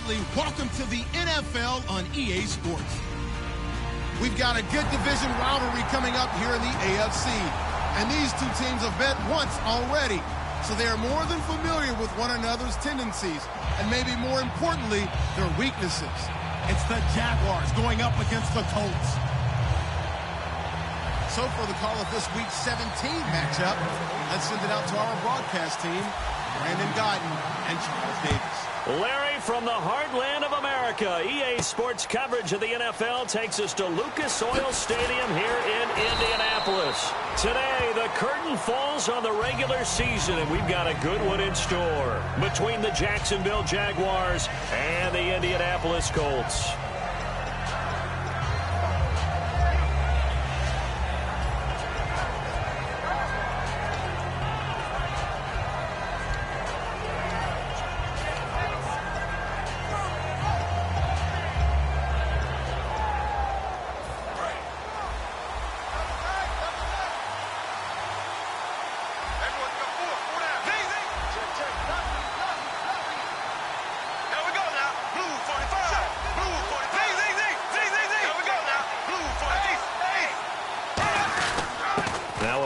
Bradley. Welcome to the NFL on EA Sports. We've got a good division rivalry coming up here in the AFC. And these two teams have met once already. So they are more than familiar with one another's tendencies. And maybe more importantly, their weaknesses. It's the Jaguars going up against the Colts. So for the call of this week's 17 matchup, let's send it out to our broadcast team, Brandon Guyton and Charles Davis. Larry, from the heartland of America, EA Sports coverage of the NFL takes us to Lucas Oil Stadium here in Indianapolis. Today, the curtain falls on the regular season, and we've got a good one in store between the Jacksonville Jaguars and the Indianapolis Colts.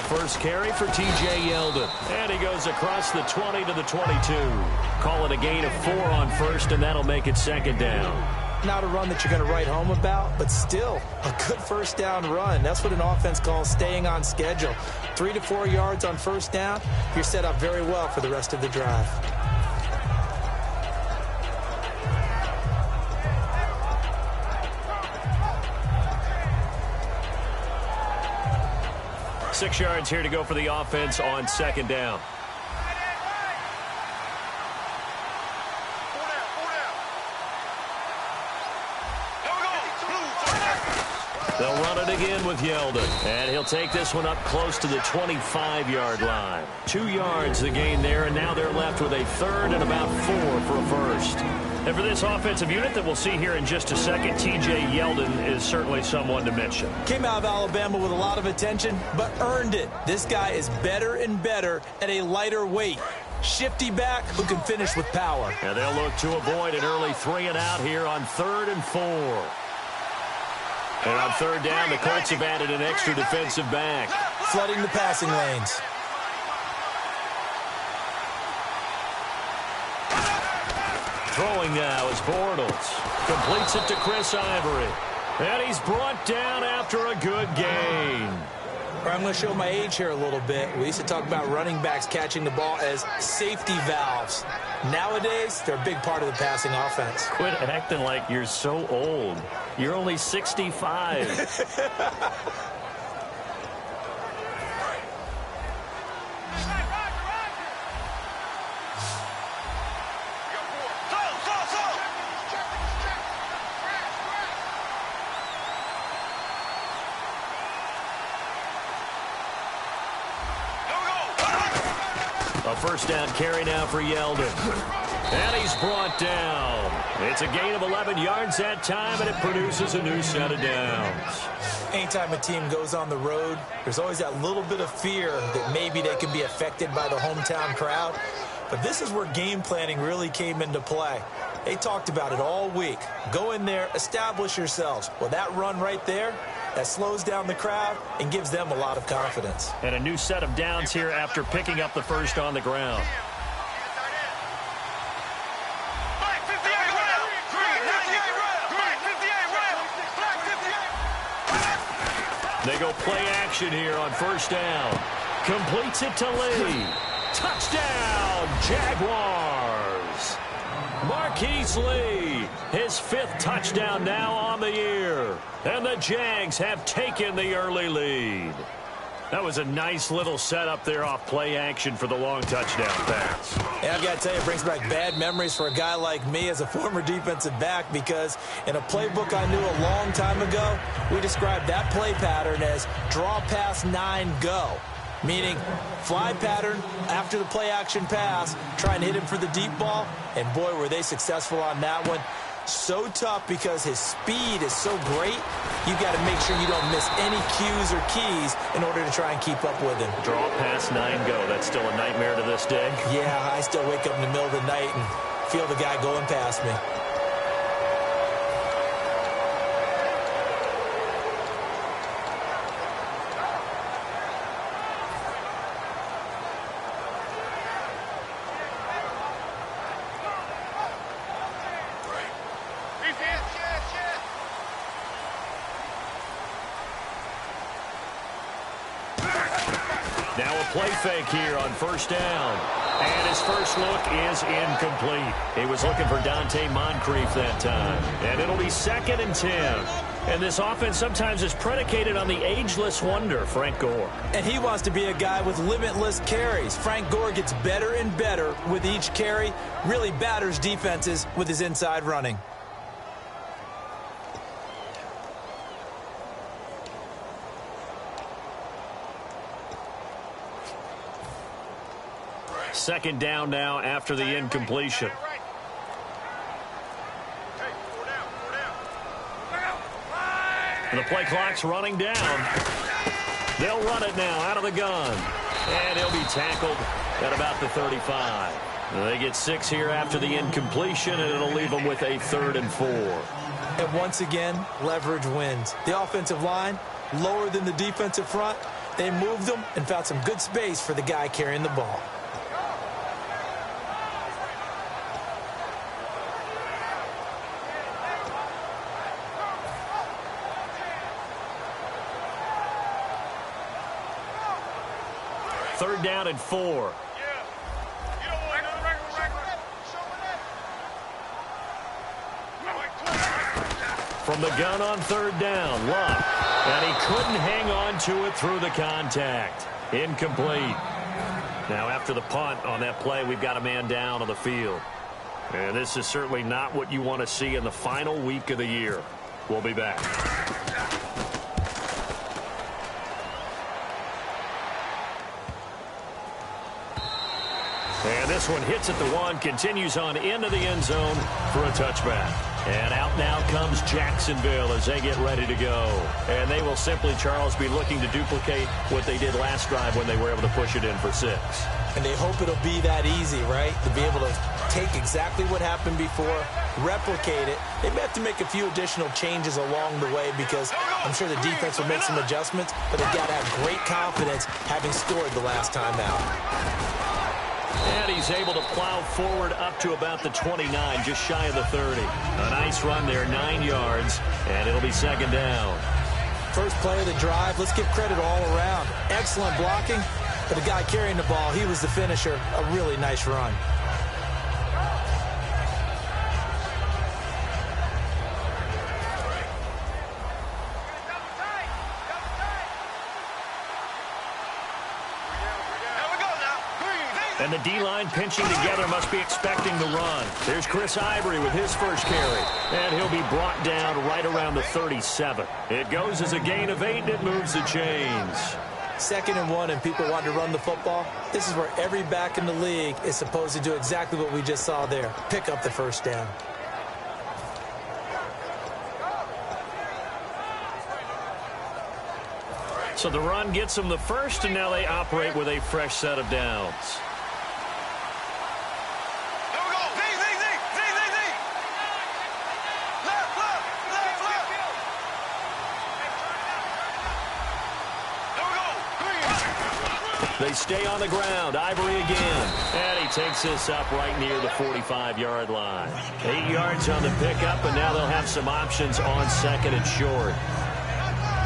First carry for T.J. Yeldon. And he goes across the 20 to the 22. Call it a gain of 4 on first, and that'll make it second down. Not a run that you're going to write home about, but still a good first down run. That's what an offense calls staying on schedule. 3 to 4 yards on first down. You're set up very well for the rest of the drive. Six yards here to go for the offense on second down. They'll run it again with Yeldon. And he'll take this one up close to the 25-yard line. 2 yards the gain there, and now they're left with a third and about 4 for a first. And for this offensive unit that we'll see here in just a second, T.J. Yeldon is certainly someone to mention. Came out of Alabama with a lot of attention, but earned it. This guy is better and better at a lighter weight. Shifty back who can finish with power. And they'll look to avoid an early 3 and out here on 3rd and 4. And on third down, the Colts have added an extra defensive back. Flooding the passing lanes. Throwing now is Bortles. Completes it to Chris Ivory. And he's brought down after a good gain. I'm going to show my age here a little bit. We used to talk about running backs catching the ball as safety valves. Nowadays, they're a big part of the passing offense. Quit acting like you're so old. You're only 65. A first down carry now for Yeldon. And he's brought down. It's a gain of 11 yards that time, and it produces a new set of downs. Anytime a team goes on the road, there's always that little bit of fear that maybe they can be affected by the hometown crowd. But this is where game planning really came into play. They talked about it all week. Go in there, establish yourselves. Well, that run right there, that slows down the crowd and gives them a lot of confidence. And a new set of downs here after picking up the first on the ground. They go play action here on first down. Completes it to Lee. Touchdown, Jaguars. Marquise Lee, his 5th touchdown now on the year. And the Jags have taken the early lead. That was a nice little setup there off play action for the long touchdown pass. Yeah, I've got to tell you, it brings back bad memories for a guy like me as a former defensive back, because in a playbook I knew a long time ago, we described that play pattern as draw pass 9 go. Meaning fly pattern after the play action pass, try and hit him for the deep ball, and boy, were they successful on that one. So tough because his speed is so great, you've got to make sure you don't miss any cues or keys in order to try and keep up with him. Draw pass 9 go. That's still a nightmare to this day. Yeah, I still wake up in the middle of the night and feel the guy going past me. Now a play fake here on first down. And his first look is incomplete. He was looking for Dante Moncrief that time. And it'll be 2nd and 10. And this offense sometimes is predicated on the ageless wonder, Frank Gore. And he wants to be a guy with limitless carries. Frank Gore gets better and better with each carry, really batters defenses with his inside running. Second down now after the incompletion. And the play clock's running down. They'll run it now out of the gun. And he'll be tackled at about the 35. They get 6 here after the incompletion, and it'll leave them with a 3rd and 4. And once again, leverage wins. The offensive line, lower than the defensive front. They moved them and found some good space for the guy carrying the ball. Third down and 4. From the gun on third down, Luck. And he couldn't hang on to it through the contact. Incomplete. Now after the punt on that play, we've got a man down on the field. And this is certainly not what you want to see in the final week of the year. We'll be back. And this one hits at the 1, continues on into the end zone for a touchback. And out now comes Jacksonville as they get ready to go. And they will simply, Charles, be looking to duplicate what they did last drive when they were able to push it in for 6. And they hope it'll be that easy, right? To be able to take exactly what happened before, replicate it. They may have to make a few additional changes along the way because I'm sure the defense will make some adjustments, but they've got to have great confidence having scored the last time out. And he's able to plow forward up to about the 29, just shy of the 30. A nice run there, 9 yards, and it'll be 2nd down. First play of the drive, let's give credit all around. Excellent blocking, but the guy carrying the ball, he was the finisher. A really nice run. And the D-line pinching together must be expecting the run. There's Chris Ivory with his first carry. And he'll be brought down right around the 37. It goes as a gain of 8, and it moves the chains. 2nd and 1, and people want to run the football. This is where every back in the league is supposed to do exactly what we just saw there. Pick up the first down. So the run gets them the first, and now they operate with a fresh set of downs. They stay on the ground. Ivory again. And he takes this up right near the 45-yard line. 8 yards on the pickup, and now they'll have some options on 2nd and short.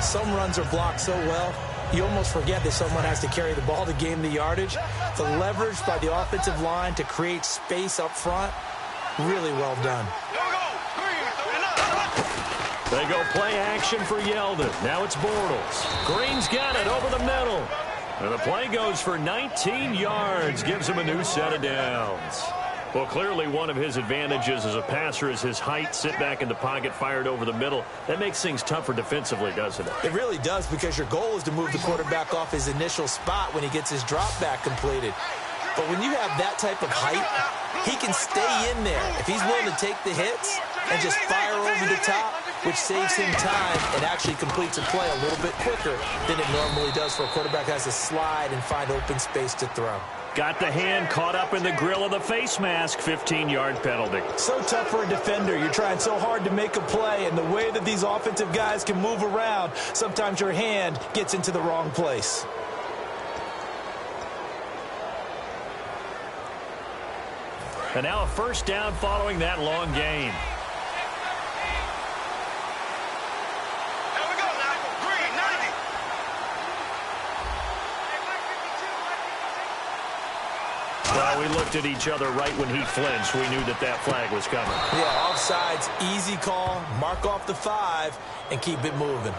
Some runs are blocked so well, you almost forget that someone has to carry the ball to gain the yardage. The leverage by the offensive line to create space up front, really well done. They go play action for Yeldon. Now it's Bortles. Green's got it over the middle. And the play goes for 19 yards, gives him a new set of downs. Well, clearly one of his advantages as a passer is his height, sit back in the pocket, fired over the middle. That makes things tougher defensively, doesn't it? It really does, because your goal is to move the quarterback off his initial spot when he gets his drop back completed. But when you have that type of height, he can stay in there. If he's willing to take the hits and just fire over the top, which saves him time and actually completes a play a little bit quicker than it normally does for a quarterback who has to slide and find open space to throw. Got the hand caught up in the grill of the face mask, 15-yard penalty. So tough for a defender. You're trying so hard to make a play, and the way that these offensive guys can move around, sometimes your hand gets into the wrong place. And now a first down following that long gain. Yeah, we looked at each other right when he flinched. We knew that that flag was coming. Yeah, offsides, easy call. Mark off the 5 and keep it moving.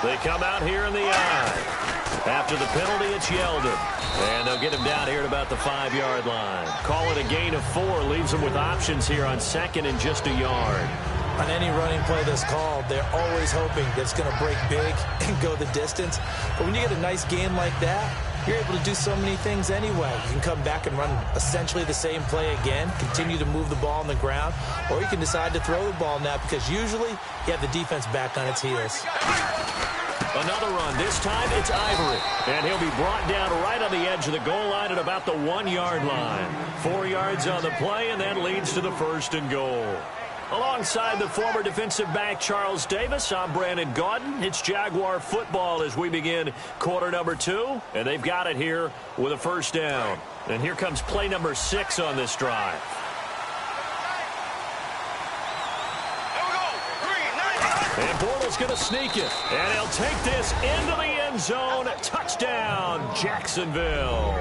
They come out here in the eye. After the penalty, it's Yeldon. And they'll get him down here at about the 5-yard line. Call it a gain of 4. Leaves them with options here on 2nd and just a yard. On any running play that's called, they're always hoping that it's going to break big and go the distance. But when you get a nice gain like that, you're able to do so many things anyway. You can come back and run essentially the same play again, continue to move the ball on the ground, or you can decide to throw the ball now because usually you have the defense back on its heels. Another run. This time it's Ivory. And he'll be brought down right on the edge of the goal line at about the 1-yard line. 4 yards on the play, and that leads to the 1st and goal. Alongside the former defensive back Charles Davis, I'm Brandon Gaudin. It's Jaguar football as we begin quarter number 2. And they've got it here with a 1st down. And here comes play number 6 on this drive. And Bortles going to sneak it. And he'll take this into the end zone. Touchdown, Jacksonville.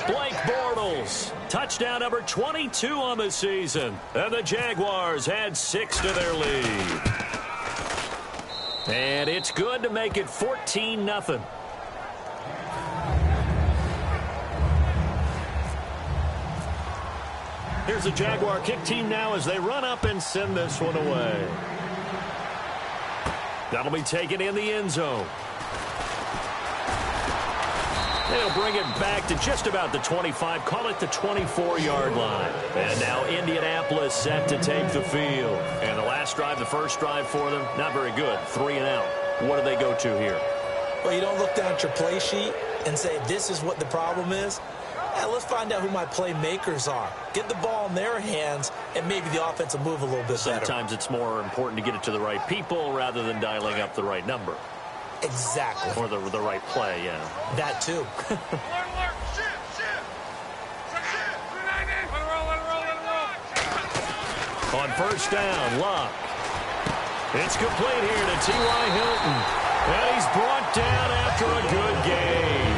Blake Bortles, touchdown number 22 on the season. And the Jaguars add 6 to their lead. And it's good to make it 14-0. Here's the Jaguar kick team now as they run up and send this one away. That'll be taken in the end zone. They'll bring it back to just about the 25, call it the 24-yard line. And now Indianapolis set to take the field. And the last drive, the first drive for them, not very good. 3 and out. What do they go to here? Well, you don't look down at your play sheet and say, this is what the problem is. Yeah, let's find out who my playmakers are. Get the ball in their hands, and maybe the offense will move a little bit better. Sometimes it's more important to get it to the right people rather than dialing up the right number. Exactly. Or the right play, yeah. That too. On 1st down, Luck. It's complete here to T.Y. Hilton. And he's brought down after a good game.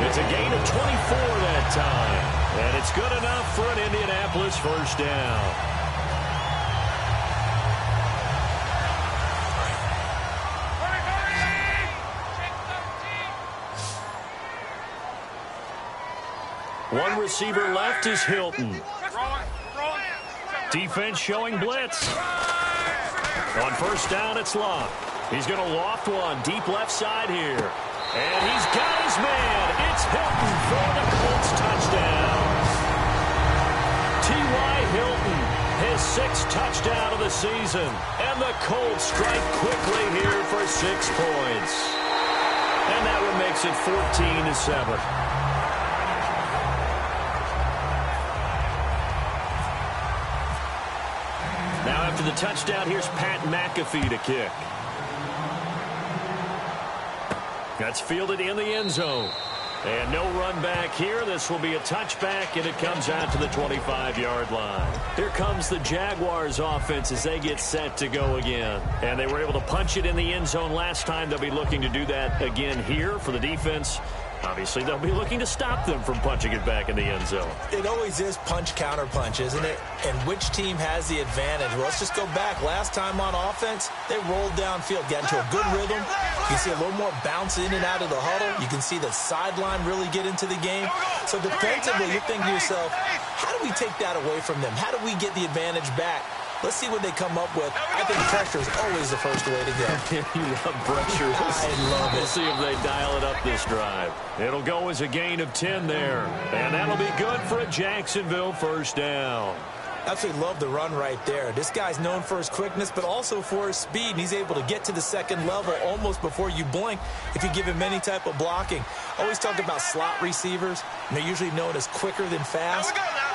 It's a gain of 24 that time. And it's good enough for an Indianapolis 1st down. One receiver left is Hilton. Defense showing blitz. On 1st down, it's Luck. He's going to loft one deep left side here. And he's got his man. It's Hilton for the Colts touchdown. T.Y. Hilton, his 6th touchdown of the season. And the Colts strike quickly here for 6 points. And that one makes it 14-7. Now after the touchdown, here's Pat McAfee to kick. That's fielded in the end zone. And no run back here. This will be a touchback, and it comes out to the 25-yard line. Here comes the Jaguars offense as they get set to go again. And they were able to punch it in the end zone last time. They'll be looking to do that again here for the defense. Obviously, they'll be looking to stop them from punching it back in the end zone. It always is punch-counter-punch, isn't it? And which team has the advantage? Well, let's just go back. Last time on offense, they rolled downfield, got into a good rhythm. You can see a little more bounce in and out of the huddle. You can see the sideline really get into the game. So defensively, you're thinking to yourself, how do we take that away from them? How do we get the advantage back? Let's see what they come up with. I think pressure is always the first way to go. You love pressure. I love it. We'll see if they dial it up this drive. It'll go as a gain of 10 there. And that'll be good for a Jacksonville 1st down. Absolutely love the run right there. This guy's known for his quickness, but also for his speed. And he's able to get to the 2nd level almost before you blink if you give him any type of blocking. I always talk about slot receivers, and they're usually known as quicker than fast.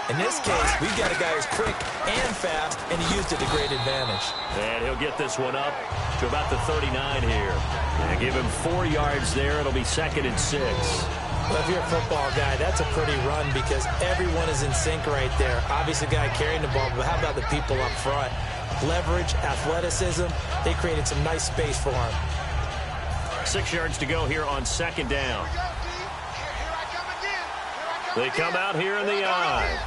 In this case, we've got a guy who's quick and fast, and he used it to great advantage. And he'll get this one up to about the 39 here. And give him 4 yards there. It'll be 2nd and 6. Well, if you're a football guy, that's a pretty run because everyone is in sync right there. Obviously, the guy carrying the ball, but how about the people up front? Leverage, athleticism, they created some nice space for him. 6 yards to go here on 2nd down. They come out here in the eye.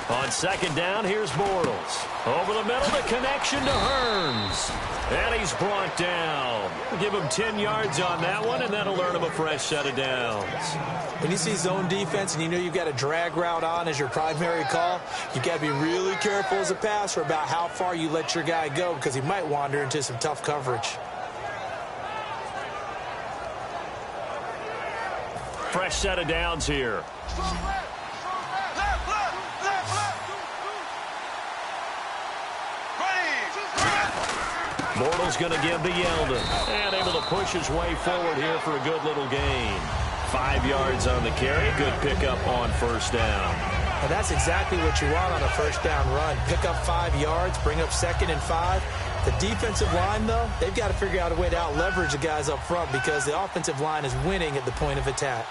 On 2nd down, here's Bortles. Over the middle, the connection to Hearns. And he's brought down. Give him 10 yards on that one, and that'll earn him a fresh set of downs. When you see zone defense and you know you've got a drag route on as your primary call, you've got to be really careful as a passer about how far you let your guy go because he might wander into some tough coverage. Fresh set of downs here. Bortles going to give to Yeldon. And able to push his way forward here for a good little gain. 5 yards on the carry. Good pickup on 1st down. And that's exactly what you want on a 1st down run. Pick up 5 yards, bring up 2nd and 5. The defensive line, though, they've got to figure out a way to out-leverage the guys up front because the offensive line is winning at the point of attack.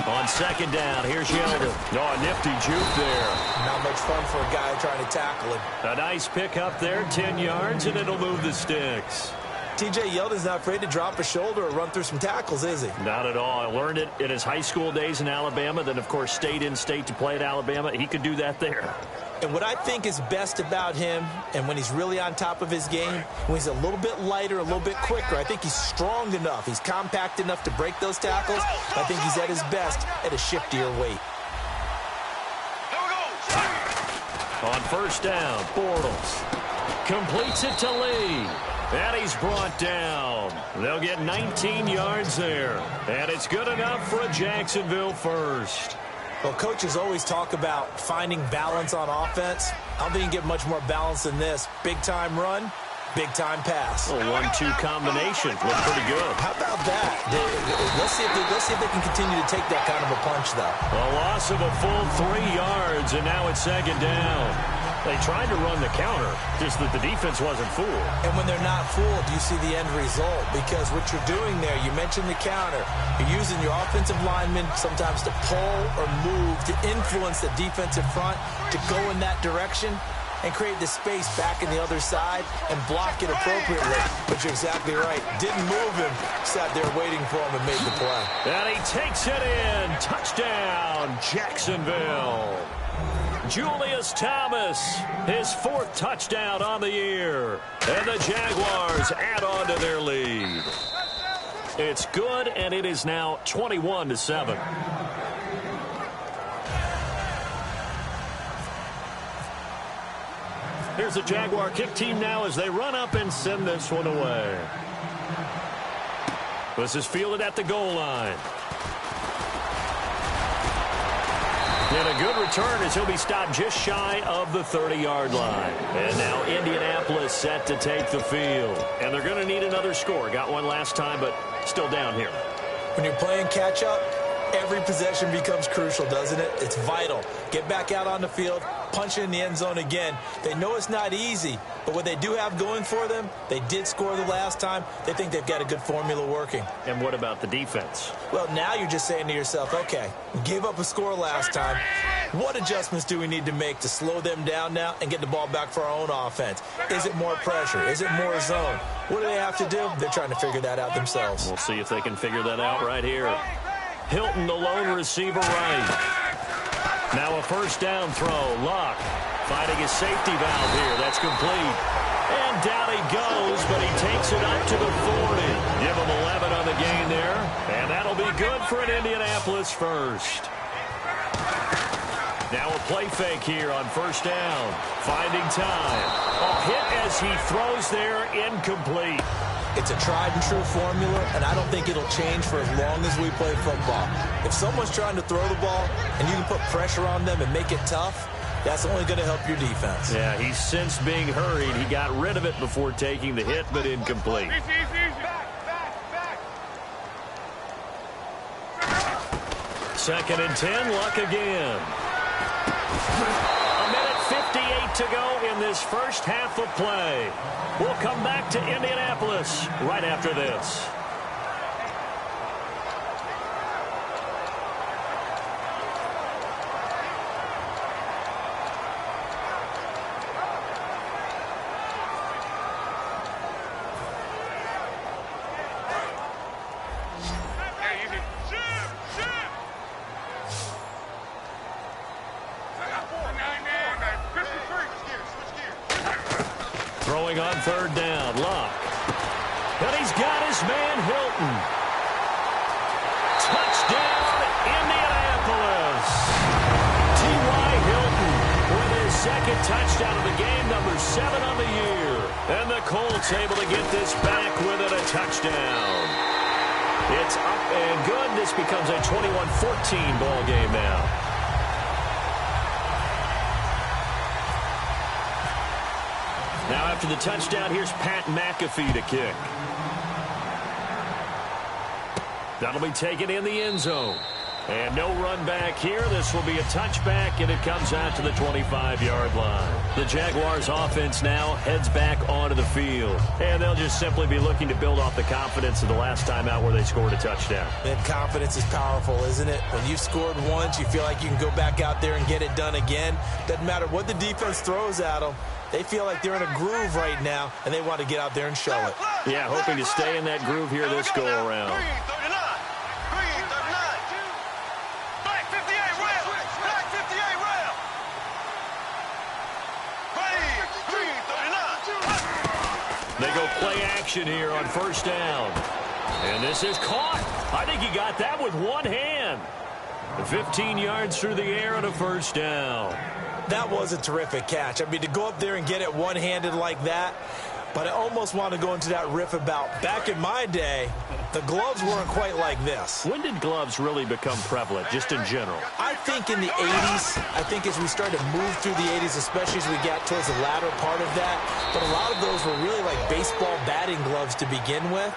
On 2nd down, here's Yeldon. Oh, a nifty juke there. Not much fun for a guy trying to tackle him. A nice pickup there, 10 yards, and it'll move the sticks. T.J. Yeldon's not afraid to drop a shoulder or run through some tackles, is he? Not at all. I learned it in his high school days in Alabama, then, of course, stayed in state to play at Alabama. He could do that there. And what I think is best about him, and when he's really on top of his game, when he's a little bit lighter, a little bit quicker, I think he's strong enough. He's compact enough to break those tackles. I think he's at his best at a shiftier weight. On 1st down, Bortles completes it to Lee. And he's brought down. They'll get 19 yards there. And it's good enough for a Jacksonville first. Well, coaches always talk about finding balance on offense. I don't think you can get much more balance than this. Big-time run, big-time pass. A 1-2 combination. Looked pretty good. How about that? Let's see if they can continue to take that kind of a punch, though. A loss of a full 3 yards, and now it's 2nd down. They tried to run the counter, just that the defense wasn't fooled. And when they're not fooled, you see the end result. Because what you're doing there, you mentioned the counter. You're using your offensive linemen sometimes to pull or move, to influence the defensive front, to go in that direction and create the space back in the other side and block it appropriately. But you're exactly right. Didn't move him. Sat there waiting for him and made the play. And he takes it in. Touchdown, Jacksonville. Julius Thomas, his 4th touchdown on the year. And the Jaguars add on to their lead. It's good, and it is now 21-7. Here's the Jaguar kick team now as they run up and send this one away. This is fielded at the goal line. And a good return as he'll be stopped just shy of the 30-yard line. And now Indianapolis set to take the field. And they're going to need another score. Got one last time, but still down here. When you're playing catch-up, every possession becomes crucial, doesn't it? It's vital. Get back out on the field, punch it in the end zone again. They know it's not easy, but what they do have going for them, they did score the last time. They think they've got a good formula working. And what about the defense? Well, now you're just saying to yourself, okay, we gave up a score last time. What adjustments do we need to make to slow them down now and get the ball back for our own offense? Is it more pressure? Is it more zone? What do they have to do? They're trying to figure that out themselves. We'll see if they can figure that out right here. Hilton, the lone receiver, right. Now a 1st down throw. Luck finding his safety valve here. That's complete. And down he goes, but he takes it up to the 40. Give him 11 on the gain there. And that'll be good for an Indianapolis first. Now a play fake here on 1st down. Finding time. A hit as he throws there, incomplete. It's a tried-and-true formula, and I don't think it'll change for as long as we play football. If someone's trying to throw the ball and you can put pressure on them and make it tough, that's only going to help your defense. Yeah, he's since being hurried. He got rid of it before taking the hit, but incomplete. 2nd and 10, Luck again. A minute 58 to go in this first half of play. We'll come back to Indianapolis right after this. Throwing on 3rd down, Luck. And he's got his man, Hilton. Touchdown, Indianapolis. T.Y. Hilton with his 2nd touchdown of the game, number 7 on the year. And the Colts able to get this back with it, a touchdown. It's up and good. This becomes a 21-14 ball game now. Now after the touchdown, here's Pat McAfee to kick. That'll be taken in the end zone. And no run back here. This will be a touchback, and it comes out to the 25-yard line. The Jaguars offense now heads back onto the field. And they'll just simply be looking to build off the confidence of the last time out where they scored a touchdown. And confidence is powerful, isn't it? When you've scored once, you feel like you can go back out there and get it done again. Doesn't matter what the defense throws at them. They feel like they're in a groove right now, and they want to get out there and show it. Yeah, hoping to stay in that groove here this go-around. They go play action here on 1st down. And this is caught. I think he got that with one hand. 15 yards through the air on a 1st down. That was a terrific catch. I mean, to go up there and get it one-handed like that, but I almost want to go into that riff about back in my day, the gloves weren't quite like this. When did gloves really become prevalent, just in general? I think in the 80s. I think as we started to move through the 80s, especially as we got towards the latter part of that. But a lot of those were really like baseball batting gloves to begin with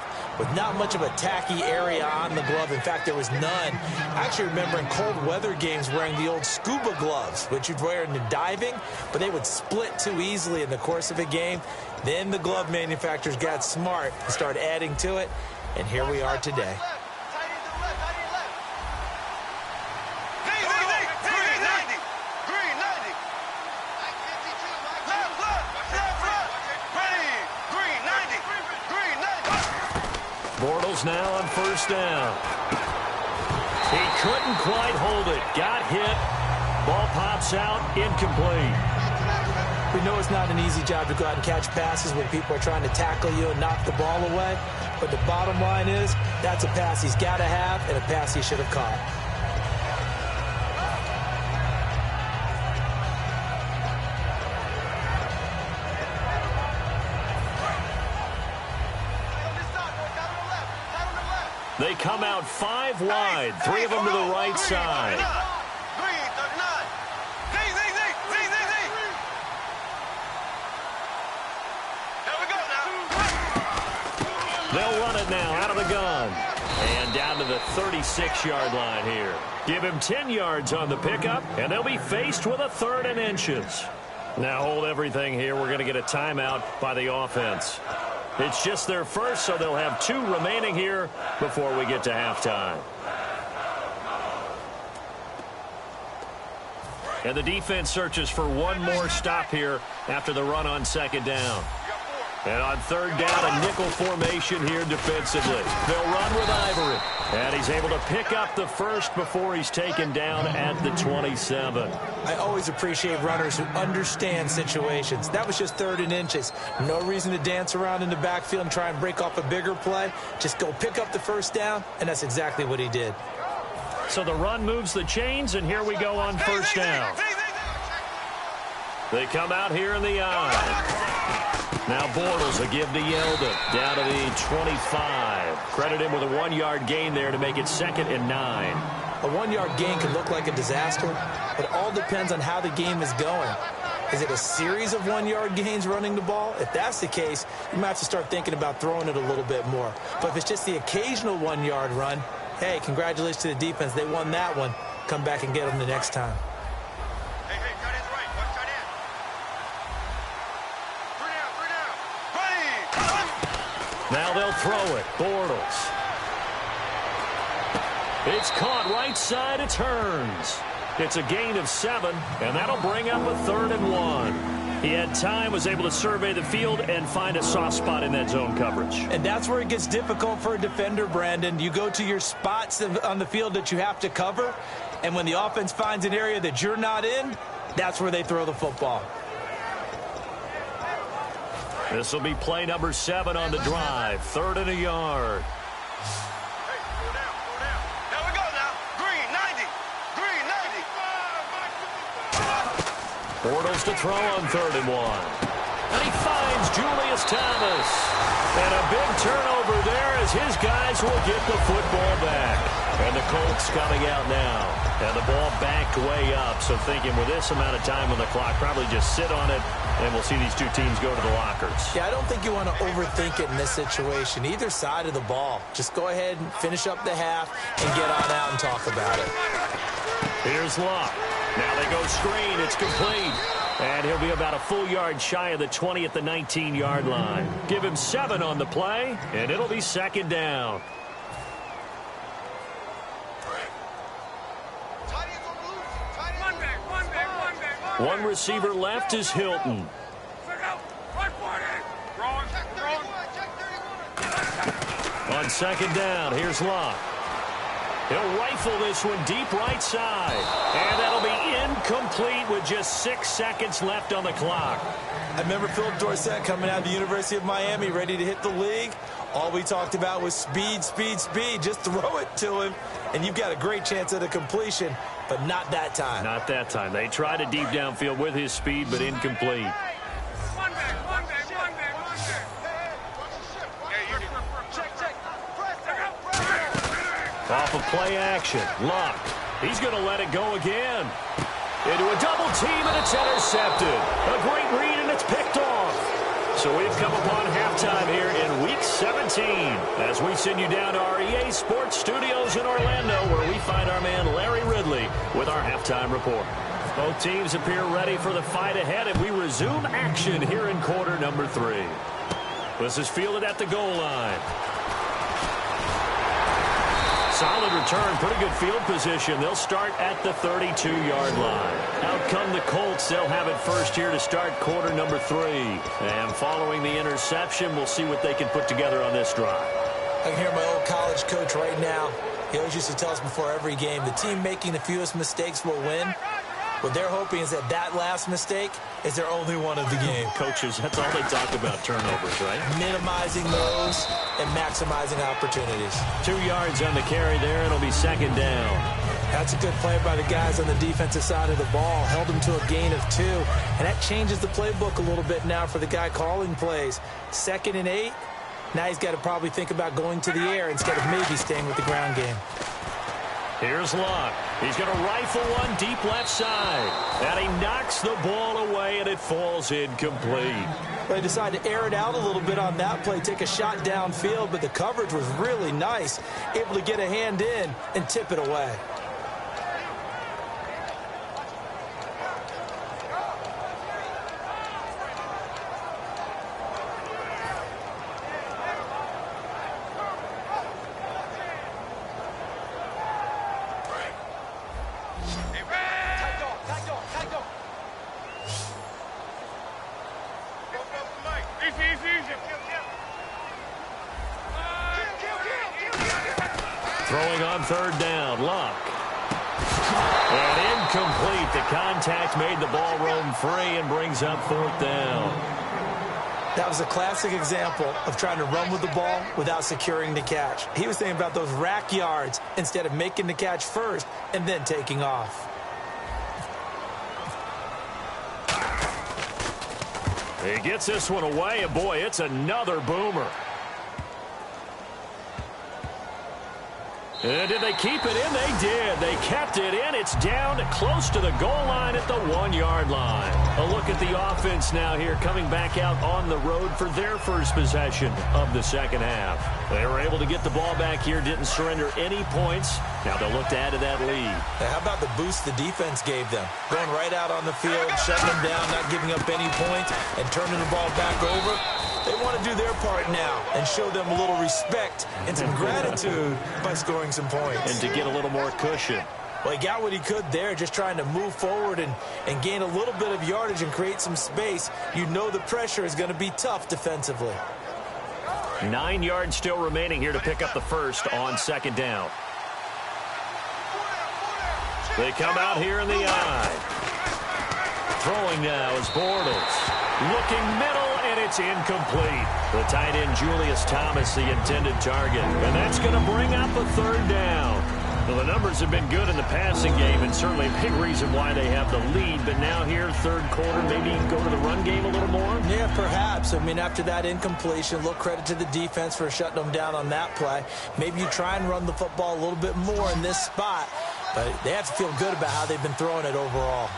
not much of a tacky area on the glove. In fact, there was none. I actually remember in cold weather games wearing the old scuba gloves, which you'd wear in the diving, but they would split too easily in the course of a game. Then the glove manufacturers got smart and started adding to it, and here we are today. Bortles now on 1st down. He couldn't quite hold it. Got hit. Ball pops out. Incomplete. We know it's not an easy job to go out and catch passes when people are trying to tackle you and knock the ball away. But the bottom line is, that's a pass he's got to have and a pass he should have caught. They come out 5 wide, 3 of them to the right side. They'll run it now out of the gun. And down to the 36-yard line here. Give him 10 yards on the pickup, and they'll be faced with a 3rd and inches. Now hold everything here. We're going to get a timeout by the offense. It's just their first, so they'll have 2 remaining here before we get to halftime. And the defense searches for one more stop here after the run on 2nd down. And on 3rd down, a nickel formation here defensively. They'll run with Ivory. And he's able to pick up the first before he's taken down at the 27. I always appreciate runners who understand situations. That was just 3rd and inches. No reason to dance around in the backfield and try and break off a bigger play. Just go pick up the 1st down, and that's exactly what he did. So the run moves the chains, and here we go on 1st down. They come out here in the eye. Now Bortles will give to Yeldon down to the 25. Credit him with a 1-yard gain there to make it 2nd and 9. A 1-yard gain can look like a disaster, but it all depends on how the game is going. Is it a series of 1-yard gains running the ball? If that's the case, you might have to start thinking about throwing it a little bit more. But if it's just the occasional 1-yard run, hey, congratulations to the defense. They won that one. Come back and get them the next time. Hey, tight end's right. Watch tight end. Three down. Ready. Now they'll throw it. Bortles. It's caught right side. It turns. It's a gain of 7, and that'll bring up a 3rd and 1. He had time, was able to survey the field and find a soft spot in that zone coverage. And that's where it gets difficult for a defender, Brandon. You go to your spots on the field that you have to cover, and when the offense finds an area that you're not in, that's where they throw the football. This will be play number 7 on the drive. 3rd and a yard. Bortles to throw on 3rd and 1. And he finds Julius Thomas. And a big turnover there as his guys will get the football back. And the Colts coming out now. And the ball backed way up. So thinking with this amount of time on the clock, probably just sit on it, and we'll see these two teams go to the lockers. Yeah, I don't think you want to overthink it in this situation. Either side of the ball. Just go ahead and finish up the half and get on out and talk about it. Here's Locke. Now they go screen. It's complete. And he'll be about a full yard shy of the 20 at the 19-yard line. Give him 7 on the play, and it'll be 2nd down. One receiver left is Hilton. On 2nd down, here's Locke. He'll rifle this one deep right side. And that'll be incomplete with just 6 seconds left on the clock. I remember Philip Dorsett coming out of the University of Miami ready to hit the league. All we talked about was speed, speed, speed. Just throw it to him, and you've got a great chance at a completion, but not that time. Not that time. They tried a deep downfield with his speed, but incomplete. Off of play action. Locke. He's going to let it go again. Into a double team, and it's intercepted. A great read, and it's picked off. So we've come upon halftime here in Week 17 as we send you down to our EA Sports Studios in Orlando, where we find our man Larry Ridley with our halftime report. Both teams appear ready for the fight ahead, and we resume action here in quarter number 3. This is fielded at the goal line. Solid return, pretty good field position. They'll start at the 32-yard line. Out come the Colts. They'll have it first here to start quarter number 3. And following the interception, we'll see what they can put together on this drive. I can hear my old college coach right now. He always used to tell us before every game, the team making the fewest mistakes will win. What they're hoping is that that last mistake is their only one of the game. Coaches, that's all they talk about, turnovers, right? Minimizing those and maximizing opportunities. 2 yards on the carry there. It'll be 2nd down. That's a good play by the guys on the defensive side of the ball. Held them to a gain of 2. And that changes the playbook a little bit now for the guy calling plays. 2nd and 8. Now he's got to probably think about going to the air instead of maybe staying with the ground game. Here's Locke. He's going to rifle one deep left side. And he knocks the ball away, and it falls incomplete. They decided to air it out a little bit on that play, take a shot downfield, but the coverage was really nice. Able to get a hand in and tip it away. Throwing on 3rd down, Locke. And incomplete. The contact made the ball roam free and brings up 4th down. That was a classic example of trying to run with the ball without securing the catch. He was thinking about those rack yards instead of making the catch first and then taking off. He gets this one away, and boy, it's another boomer. And did they keep it in? They did. They kept it in. It's down close to the goal line at the 1-yard line. A look at the offense now here, coming back out on the road for their first possession of the second half. They were able to get the ball back here, didn't surrender any points. Now they'll look to add to that lead. Now, how about the boost the defense gave them? Going right out on the field, shutting them down, not giving up any points, and turning the ball back over. They want to do their part now and show them a little respect and some gratitude by scoring some points. And to get a little more cushion. Well, he got what he could there, just trying to move forward and gain a little bit of yardage and create some space. You know the pressure is going to be tough defensively. 9 yards still remaining here to pick up the first on second down. They come out here in the eye. Throwing now is Bortles. Looking middle, and it's incomplete. The tight end, Julius Thomas, the intended target. And that's going to bring up a third down. Well, the numbers have been good in the passing game, and certainly a big reason why they have the lead. But now here, third quarter, maybe go to the run game a little more? Yeah, perhaps. I mean, after that incompletion, a little credit to the defense for shutting them down on that play. Maybe you try and run the football a little bit more in this spot. But they have to feel good about how they've been throwing it overall.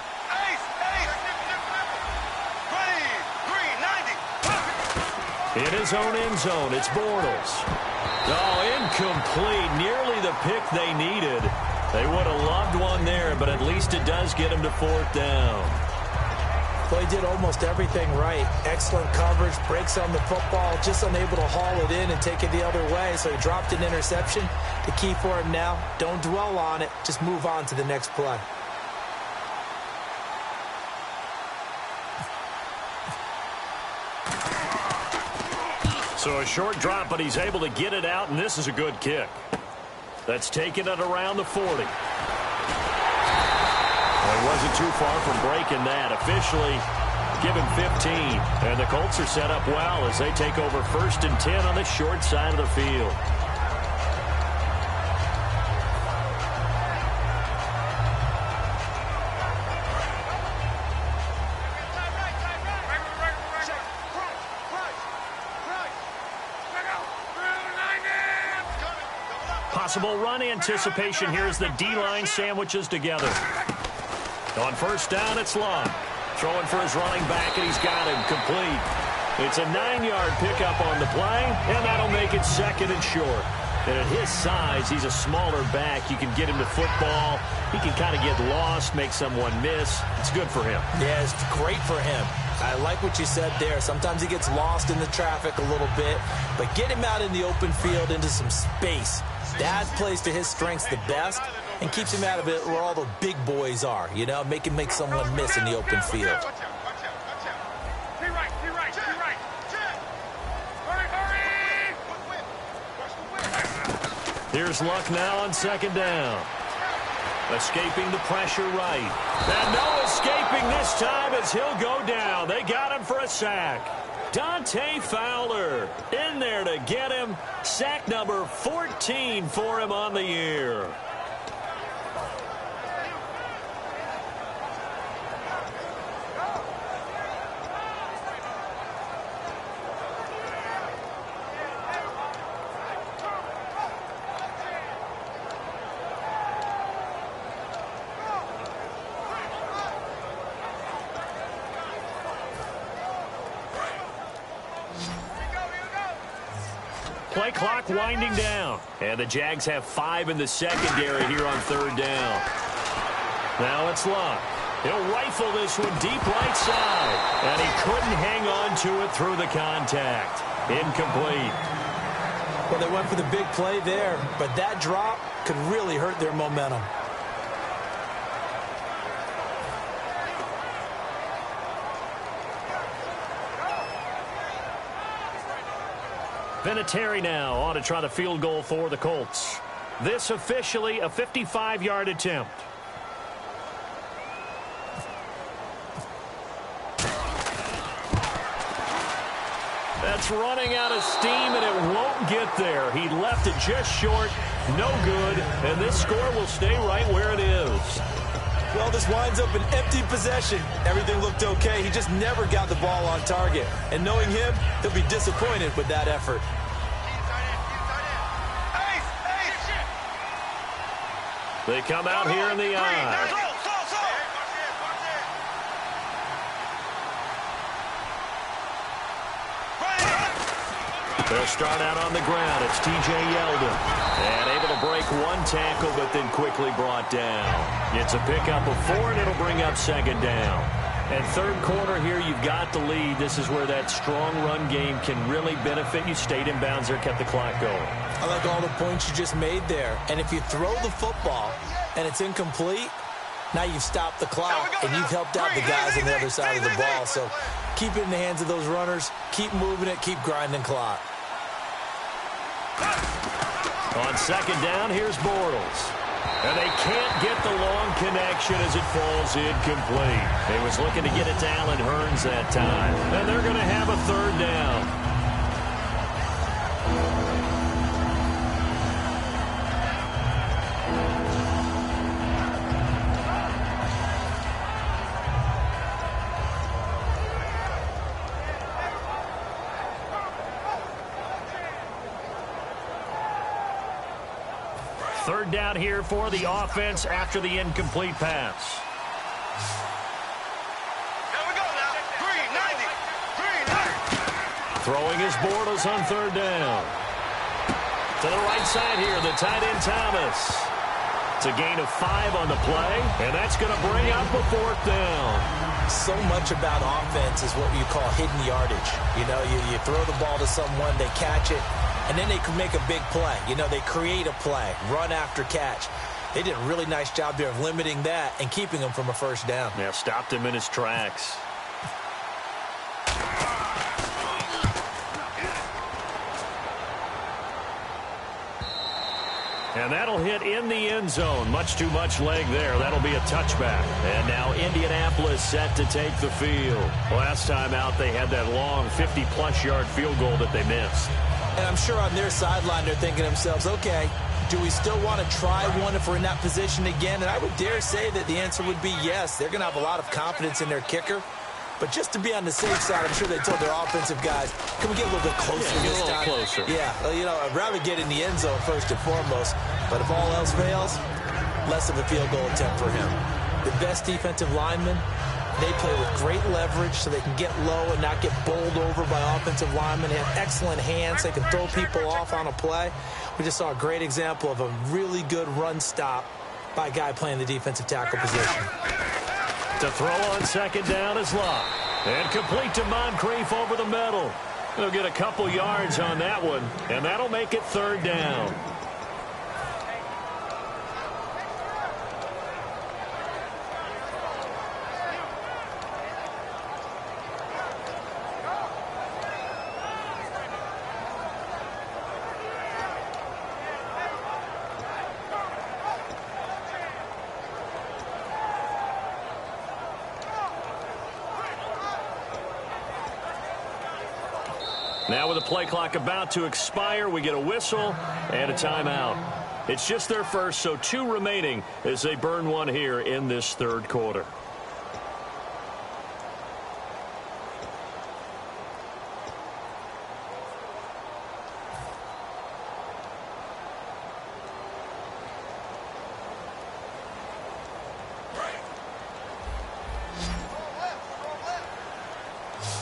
In his own end zone, it's Bortles. Oh, incomplete. Nearly the pick they needed. They would have loved one there, but at least it does get him to fourth down. Well, he did almost everything right. Excellent coverage, breaks on the football, just unable to haul it in and take it the other way, so he dropped an interception. The key for him now, don't dwell on it, just move on to the next play. So a short drop, but he's able to get it out, and this is a good kick. That's taking it around the 40. Well, he wasn't too far from breaking that. Officially given 15. And the Colts are set up well as they take over 1st and 10 on the short side of the field. Possible run anticipation here as the D-line sandwiches together. On first down, it's Long. Throwing for his running back, and he's got him complete. It's a 9-yard pickup on the play, and that'll make it 2nd and short. And at his size, he's a smaller back. You can get him to football. He can kind of get lost, make someone miss. It's good for him. Yeah, it's great for him. I like what you said there. Sometimes he gets lost in the traffic a little bit, but get him out in the open field into some space. That plays to his strengths the best and keeps him out of it where all the big boys are, you know, make someone miss in the open field. Here's Luck now on 2nd down. Escaping the pressure right. And no escaping this time as he'll go down. They got him for a sack. Dante Fowler in there to get him. Sack number 14 for him on the year. Play clock winding down. And the Jags have 5 in the secondary here on 3rd down. Now it's Luck. He'll rifle this one deep right side. And he couldn't hang on to it through the contact. Incomplete. Well, they went for the big play there, but that drop could really hurt their momentum. Vinatieri now on to try the field goal for the Colts. This officially a 55-yard attempt. That's running out of steam, and it won't get there. He left it just short, no good, and this score will stay right where it is. Well, this winds up an empty possession. Everything looked okay. He just never got the ball on target. And knowing him, he'll be disappointed with that effort. They come out here in the eye. They'll start out on the ground. It's T.J. Yeldon. And able to break one tackle, but then quickly brought down. It's a pickup of 4, and it'll bring up second down. And third quarter here, you've got the lead. This is where that strong run game can really benefit you. Stayed in bounds there, kept the clock going. I like all the points you just made there. And if you throw the football and it's incomplete, now you've stopped the clock and you've helped out the guys on the other side of the ball. So keep it in the hands of those runners. Keep moving it. Keep grinding clock. On second down, here's Bortles. And they can't get the long connection as it falls incomplete. They was looking to get it to Allen Hurns that time. And they're going to have a third down. Third down here for the offense after the incomplete pass. Here we go now. 390. Throwing his Bortles on third down. To the right side here, the tight end Thomas. It's a gain of 5 on the play, and that's going to bring up a fourth down. So much about offense is what you call hidden yardage. You know, you throw the ball to someone, they catch it, and then they can make a big play. You know, they create a play, run after catch. They did a really nice job there of limiting that and keeping him from a first down. Yeah, stopped him in his tracks. And that'll hit in the end zone. Much too much leg there. That'll be a touchback. And now Indianapolis set to take the field. Last time out, they had that long 50-plus yard field goal that they missed. And I'm sure on their sideline they're thinking to themselves, okay, do we still want to try one if we're in that position again? And I would dare say that the answer would be yes. They're going to have a lot of confidence in their kicker. But just to be on the safe side, I'm sure they told their offensive guys, can we get a little bit closer this time? Closer. Yeah, well, you know, I'd rather get in the end zone first and foremost. But if all else fails, less of a field goal attempt for him. The best defensive linemen, they play with great leverage so they can get low and not get bowled over by offensive linemen. They have excellent hands. They can throw people off on a play. We just saw a great example of a really good run stop by a guy playing the defensive tackle position. To throw on second down is Locke. And complete to Moncrief over the middle. They'll get a couple yards on that one, and that'll make it third down. Now with the play clock about to expire, we get a whistle and a timeout. It's just their first, so 2 remaining as they burn one here in this third quarter.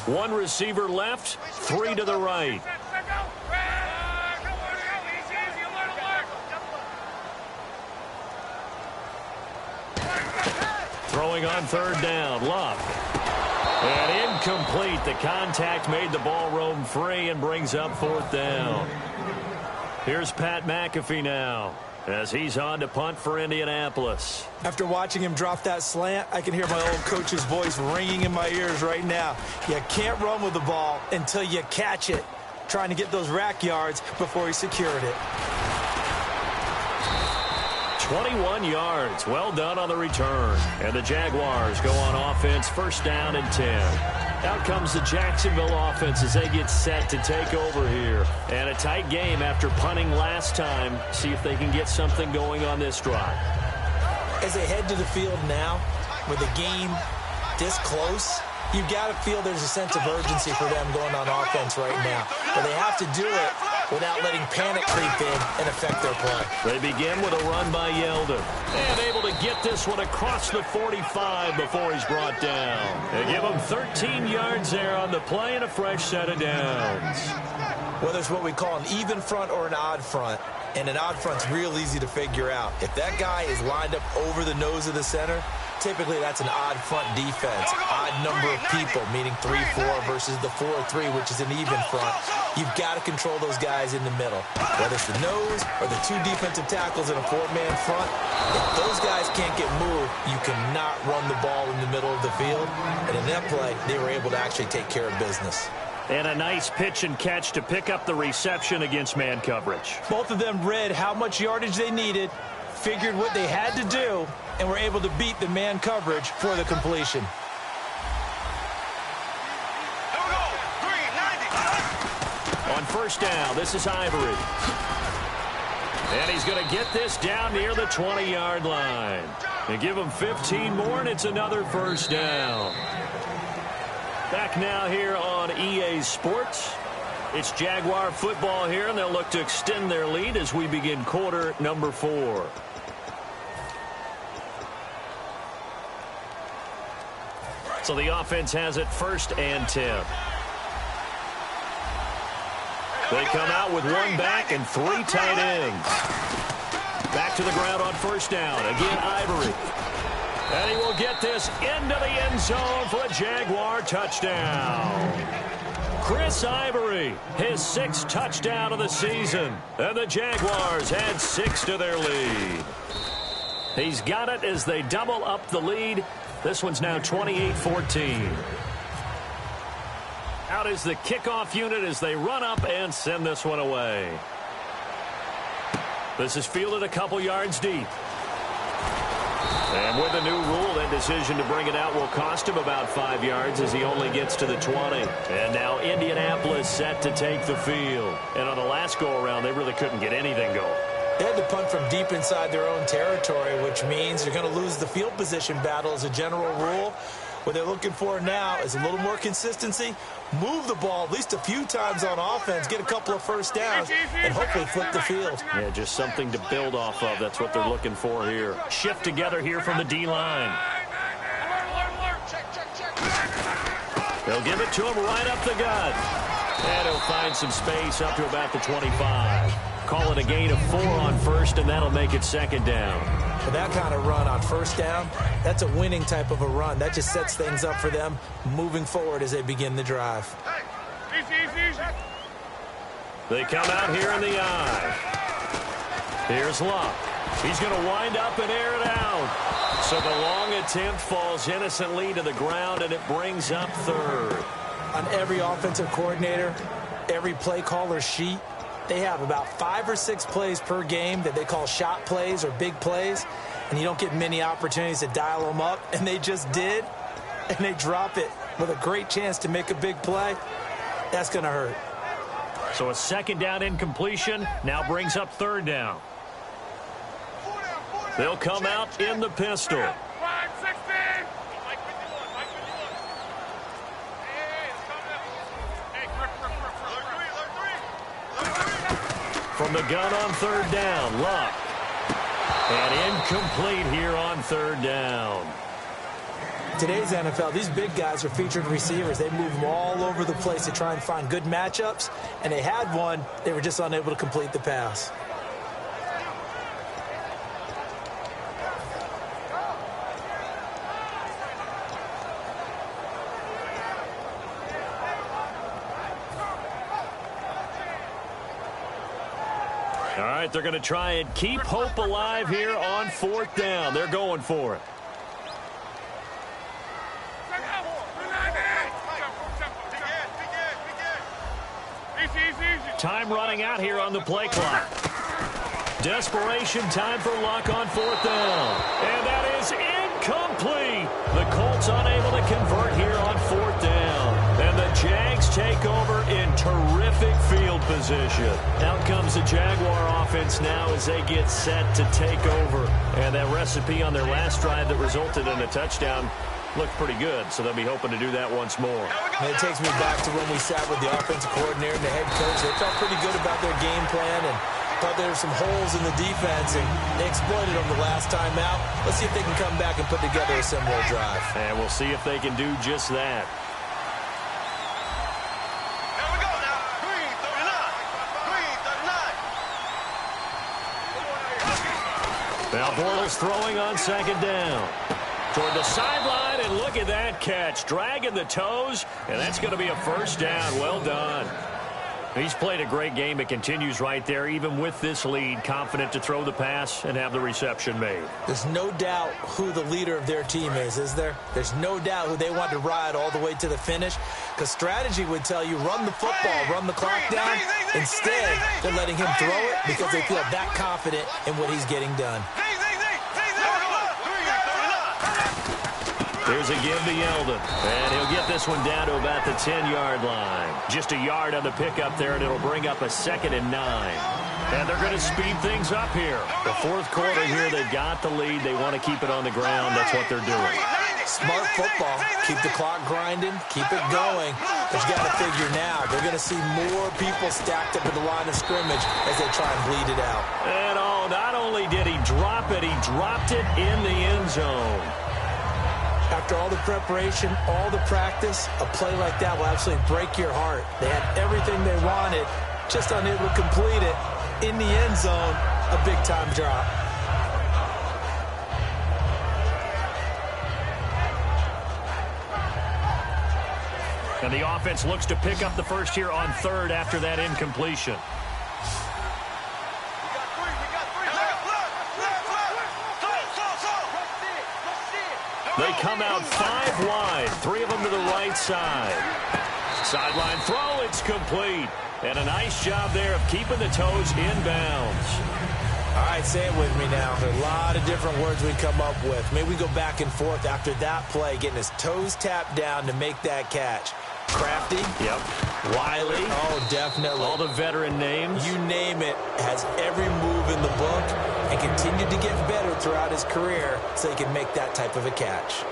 One receiver left, 3 to the right. Throwing on third down, Love. And incomplete. The contact made the ball roam free and brings up fourth down. Here's Pat McAfee now, as he's on to punt for Indianapolis. After watching him drop that slant, I can hear my old coach's voice ringing in my ears right now. You can't run with the ball until you catch it. Trying to get those rack yards before he secured it. 21 yards. Well done on the return. And the Jaguars go on offense, first down and 10. Out comes the Jacksonville offense as they get set to take over here. And a tight game after punting last time. See if they can get something going on this drive. As they head to the field now, with the game this close, you've got to feel there's a sense of urgency for them going on offense right now. But they have to do it without letting panic creep in and affect their play. They begin with a run by Yeldon. And able to get this one across the 45 before he's brought down. They give him 13 yards there on the play and a fresh set of downs. Whether it's what we call an even front or an odd front, and an odd front's real easy to figure out. If that guy is lined up over the nose of the center, typically that's an odd front defense. Odd number of people, meaning 3-4 versus the 4-3, which is an even front. You've got to control those guys in the middle. Whether it's the nose or the two defensive tackles in a four-man front, if those guys can't get moved, you cannot run the ball in the middle of the field. And in that play, they were able to actually take care of business. And a nice pitch and catch to pick up the reception against man coverage. Both of them read how much yardage they needed, figured what they had to do, and were able to beat the man coverage for the completion. On first down, this is Ivory. And he's going to get this down near the 20-yard line. They give him 15 more, and it's another first down. Back now here on EA Sports. It's Jaguar football here, and they'll look to extend their lead as we begin quarter number 4. So the offense has it 1st and 10. They come out with one back and 3 tight ends. Back to the ground on first down. Again, Ivory. And he will get this into the end zone for a Jaguar touchdown. Chris Ivory, his 6th touchdown of the season. And the Jaguars add 6 to their lead. He's got it as they double up the lead. This one's now 28-14. Out is the kickoff unit as they run up and send this one away. This is fielded a couple yards deep. And with the new rule, that decision to bring it out will cost him about 5 yards as he only gets to the 20. And now Indianapolis set to take the field. And on the last go-around, they really couldn't get anything going. They had to punt from deep inside their own territory, which means you're going to lose the field position battle as a general rule. What they're looking for now is a little more consistency, move the ball at least a few times on offense, get a couple of first downs, and hopefully flip the field. Yeah, just something to build off of. That's what they're looking for here. Shift together here from the D-line. They'll give it to him right up the gut. And he'll find some space up to about the 25. Call it a gain of 4 on first, and that'll make it 2nd down. For that kind of run on first down, that's a winning type of a run. That just sets things up for them moving forward as they begin the drive. They come out here in the eye. Here's Luck. He's going to wind up and air it out. So the long attempt falls innocently to the ground, and it brings up 3rd. On every offensive coordinator, every play caller sheet, they have about 5 or 6 plays per game that they call shot plays or big plays, and you don't get many opportunities to dial them up, and they just did, and they drop it with a great chance to make a big play. That's going to hurt. So a 2nd down incompletion now brings up 3rd down. They'll come out in the pistol. From the gun on 3rd down, Luck. And incomplete here on 3rd down. Today's NFL, these big guys are featured receivers. They move them all over the place to try and find good matchups, and they had one. They were just unable to complete the pass. All right, they're going to try and keep hope alive here on 4th down. They're going for it. Time running out here on the play clock. Desperation time for Luck on 4th down. And that is incomplete. The Colts unable to convert here on 4th down. And the Jags take over in terrific field position. Out comes the Jaguar offense now as they get set to take over. And that recipe on their last drive that resulted in a touchdown looked pretty good, so they'll be hoping to do that once more. And it takes me back to when we sat with the offensive coordinator and the head coach. They felt pretty good about their game plan and thought there were some holes in the defense, and they exploited them the last time out. Let's see if they can come back and put together a similar drive. And we'll see if they can do just that. Here we go now. 3:39. Now Bortles throwing on second down. Toward the sideline, and look at that catch. Dragging the toes, and that's going to be a first down. Well done. He's played a great game. It continues right there, even with this lead, confident to throw the pass and have the reception made. There's no doubt who the leader of their team is there? There's no doubt who they want to ride all the way to the finish, because strategy would tell you run the football, run the clock down. Instead, they're letting him throw it because they feel that confident in what he's getting done. Here's a give to Yeldon, and he'll get this one down to about the 10-yard line. Just a yard on the pickup there, and it'll bring up a 2nd and 9. And they're going to speed things up here. The fourth quarter here, they've got the lead. They want to keep it on the ground. That's what they're doing. Smart football. Keep the clock grinding. Keep it going. But you got to figure now, they're going to see more people stacked up at the line of scrimmage as they try and bleed it out. And not only did he drop it, he dropped it in the end zone. After all the preparation, all the practice, a play like that will absolutely break your heart. They had everything they wanted, just unable to complete it. In the end zone, a big-time drop. And the offense looks to pick up the first here on 3rd after that incompletion. They come out 5 wide, 3 of them to the right side. Sideline throw, it's complete. And a nice job there of keeping the toes inbounds. All right, say it with me now. There are a lot of different words we come up with. Maybe we go back and forth after that play, getting his toes tapped down to make that catch. Crafty. Yep. Wiley. Oh, definitely. All the veteran names. You name it. Has every move in the book and continued to get better throughout his career so he can make that type of a catch.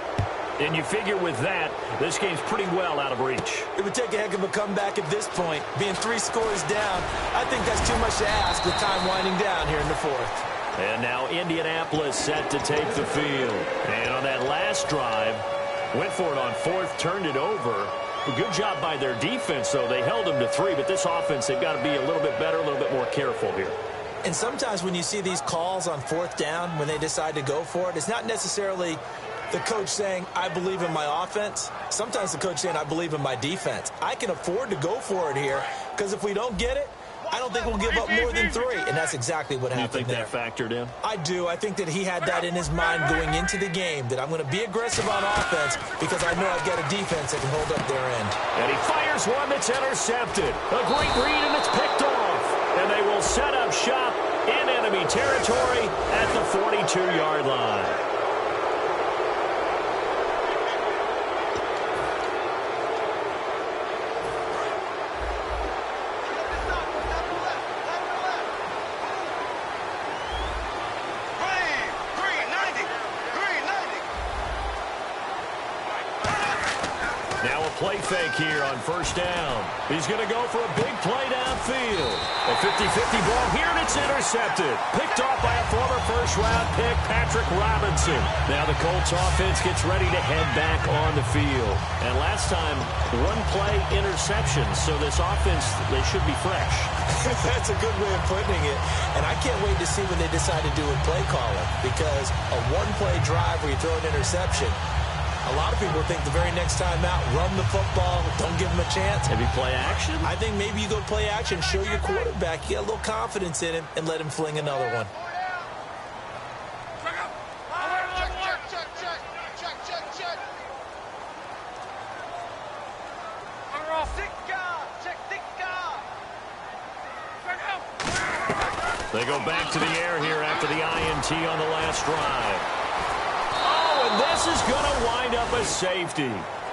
And you figure with that, this game's pretty well out of reach. It would take a heck of a comeback at this point. Being 3 scores down, I think that's too much to ask with time winding down here in the 4th. And now Indianapolis set to take the field. And on that last drive, went for it on 4th, turned it over. A good job by their defense, though. They held them to 3, but this offense, they've got to be a little bit better, a little bit more careful here. And sometimes when you see these calls on 4th down, when they decide to go for it, it's not necessarily the coach saying, I believe in my offense. Sometimes the coach saying, I believe in my defense. I can afford to go for it here, because if we don't get it, I don't think we'll give up more than 3. And that's exactly what happened there. You think that factored in? I do. I think that he had that in his mind going into the game, that I'm going to be aggressive on offense because I know I've got a defense that can hold up their end. And he fires one that's intercepted. A great read, and it's picked off. And they will set up shop in enemy territory at the 42-yard line. Play fake here on 1st down. He's going to go for a big play downfield. A 50-50 ball here, and it's intercepted. Picked off by a former first-round pick, Patrick Robinson. Now the Colts offense gets ready to head back on the field. And last time, 1-play interception. So this offense, they should be fresh. That's a good way of putting it. And I can't wait to see what they decide to do with play calling, because a 1-play drive where you throw an interception, a lot of people think the very next time out, run the football, don't give him a chance. Maybe play action? I think maybe you go play action, show your quarterback, you get a little confidence in him, and let him fling another one. They go back to the air here after the INT on the last drive. Oh, and this is going to wind up a safety.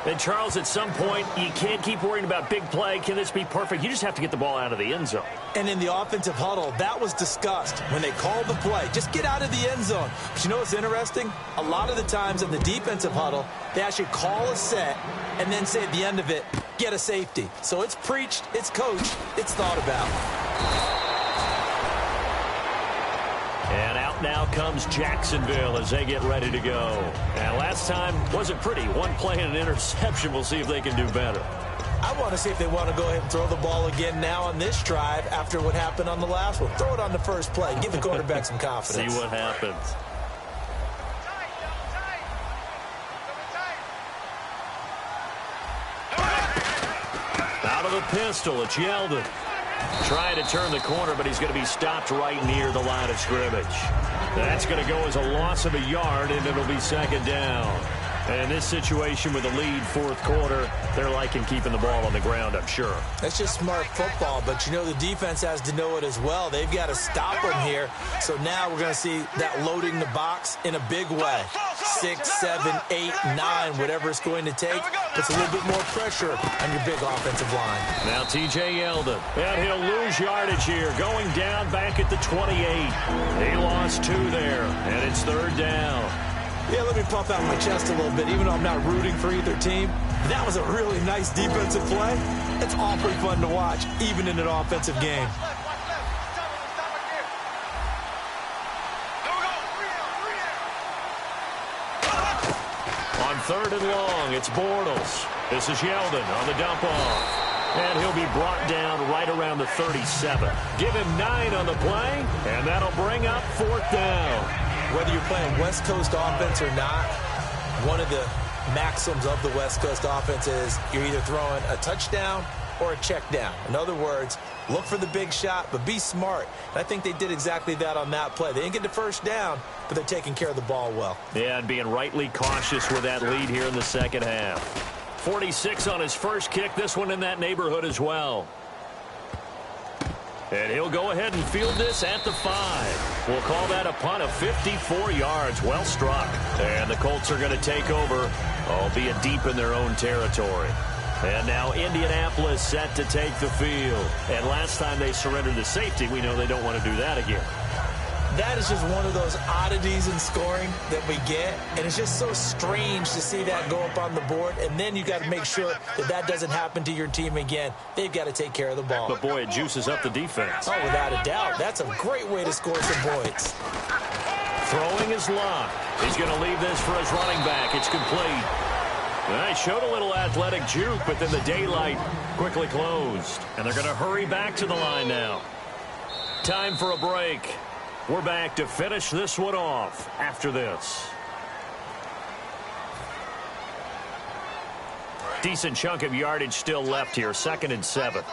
And, Charles, at some point, you can't keep worrying about big play. Can this be perfect? You just have to get the ball out of the end zone. And in the offensive huddle, that was discussed when they called the play. Just get out of the end zone. But you know what's interesting? A lot of the times in the defensive huddle, they actually call a set and then say at the end of it, get a safety. So it's preached, it's coached, it's thought about. And out now comes Jacksonville as they get ready to go. And last time wasn't pretty. One play and an interception. We'll see if they can do better. I want to see if they want to go ahead and throw the ball again now on this drive after what happened on the last one. Throw it on the first play. Give the quarterback some confidence. See what happens. Out of the pistol, it's Yeldon. Trying to turn the corner, but he's going to be stopped right near the line of scrimmage. That's going to go as a loss of a yard, and it'll be second down. And in this situation with the lead fourth quarter, they're liking keeping the ball on the ground, I'm sure. That's just smart football, but you know the defense has to know it as well. They've got to stop them here. So now we're going to see that loading the box in a big way. 6, 7, 8, 9, whatever it's going to take. Puts a little bit more pressure on your big offensive line. Now T.J. Yeldon, and he'll lose yardage here, going down back at the 28. He lost 2 there, and it's third down. Yeah, let me puff out my chest a little bit, even though I'm not rooting for either team. That was a really nice defensive play. It's awfully fun to watch, even in an offensive game. On third and long, it's Bortles. This is Yeldon on the dump off. And he'll be brought down right around the 37. Give him 9 on the play, and that'll bring up fourth down. Whether you're playing West Coast offense or not, one of the maxims of the West Coast offense is you're either throwing a touchdown or a check down. In other words, look for the big shot, but be smart. And I think they did exactly that on that play. They didn't get the first down, but they're taking care of the ball well. Yeah, and being rightly cautious with that lead here in the second half. 46 on his first kick, this one in that neighborhood as well. And he'll go ahead and field this at the 5. We'll call that a punt of 54 yards. Well struck. And the Colts are going to take over, albeit deep in their own territory. And now Indianapolis set to take the field. And last time they surrendered the safety, we know they don't want to do that again. That is just one of those oddities in scoring that we get. And it's just so strange to see that go up on the board. And then you got to make sure that that doesn't happen to your team again. They've got to take care of the ball. But, boy, it juices up the defense. Oh, without a doubt. That's a great way to score some points. Throwing is locked. He's going to leave this for his running back. It's complete. Well, he showed a little athletic juke, but then the daylight quickly closed. And they're going to hurry back to the line now. Time for a break. We're back to finish this one off after this. Decent chunk of yardage still left here. 2nd and 7.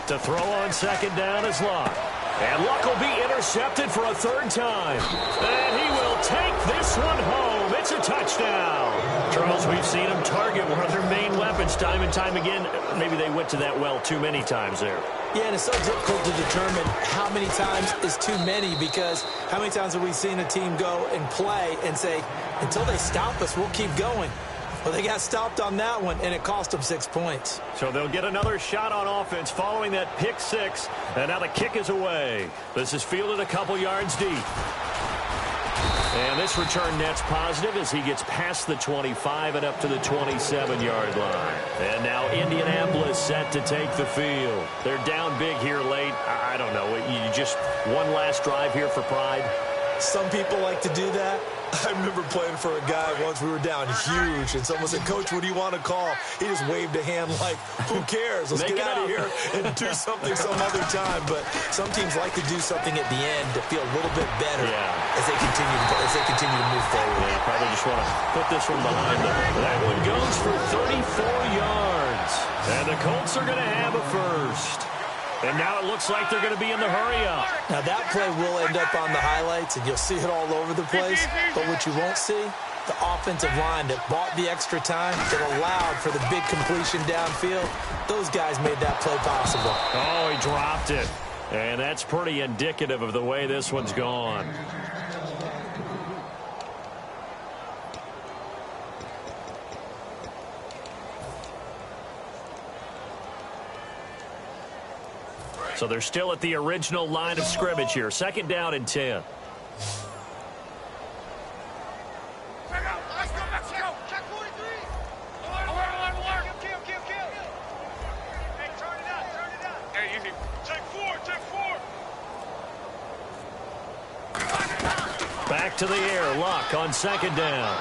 To throw on second down is Luck. And Luck will be intercepted for a 3rd time. And he will take this one home. It's a touchdown. Charles, we've seen him target one of their main weapons time and time again. Maybe they went to that well too many times there. Yeah, and it's so difficult to determine how many times is too many, because how many times have we seen a team go and play and say, until they stop us, we'll keep going. Well, they got stopped on that one, and it cost them 6 points. So they'll get another shot on offense following that pick 6, and now the kick is away. This is fielded a couple yards deep. And this return net's positive as he gets past the 25 and up to the 27-yard line. And now Indianapolis set to take the field. They're down big here late. I don't know. You just one last drive here for pride? Some people like to do that. I remember playing for a guy once. We were down huge, and someone said, "Coach, what do you want to call?" He just waved a hand like, who cares? Let's get out of here and do something some other time. But some teams like to do something at the end to feel a little bit better as they continue to move forward. Yeah, probably just want to put this one behind them. That one goes for 34 yards. And the Colts are going to have a first. And now it looks like they're going to be in the hurry-up. Now, that play will end up on the highlights, and you'll see it all over the place. But what you won't see, the offensive line that bought the extra time, that allowed for the big completion downfield, those guys made that play possible. Oh, he dropped it. And that's pretty indicative of the way this one's gone. So they're still at the original line of scrimmage here. 2nd down and 10. Back to the air. Luck on 2nd down.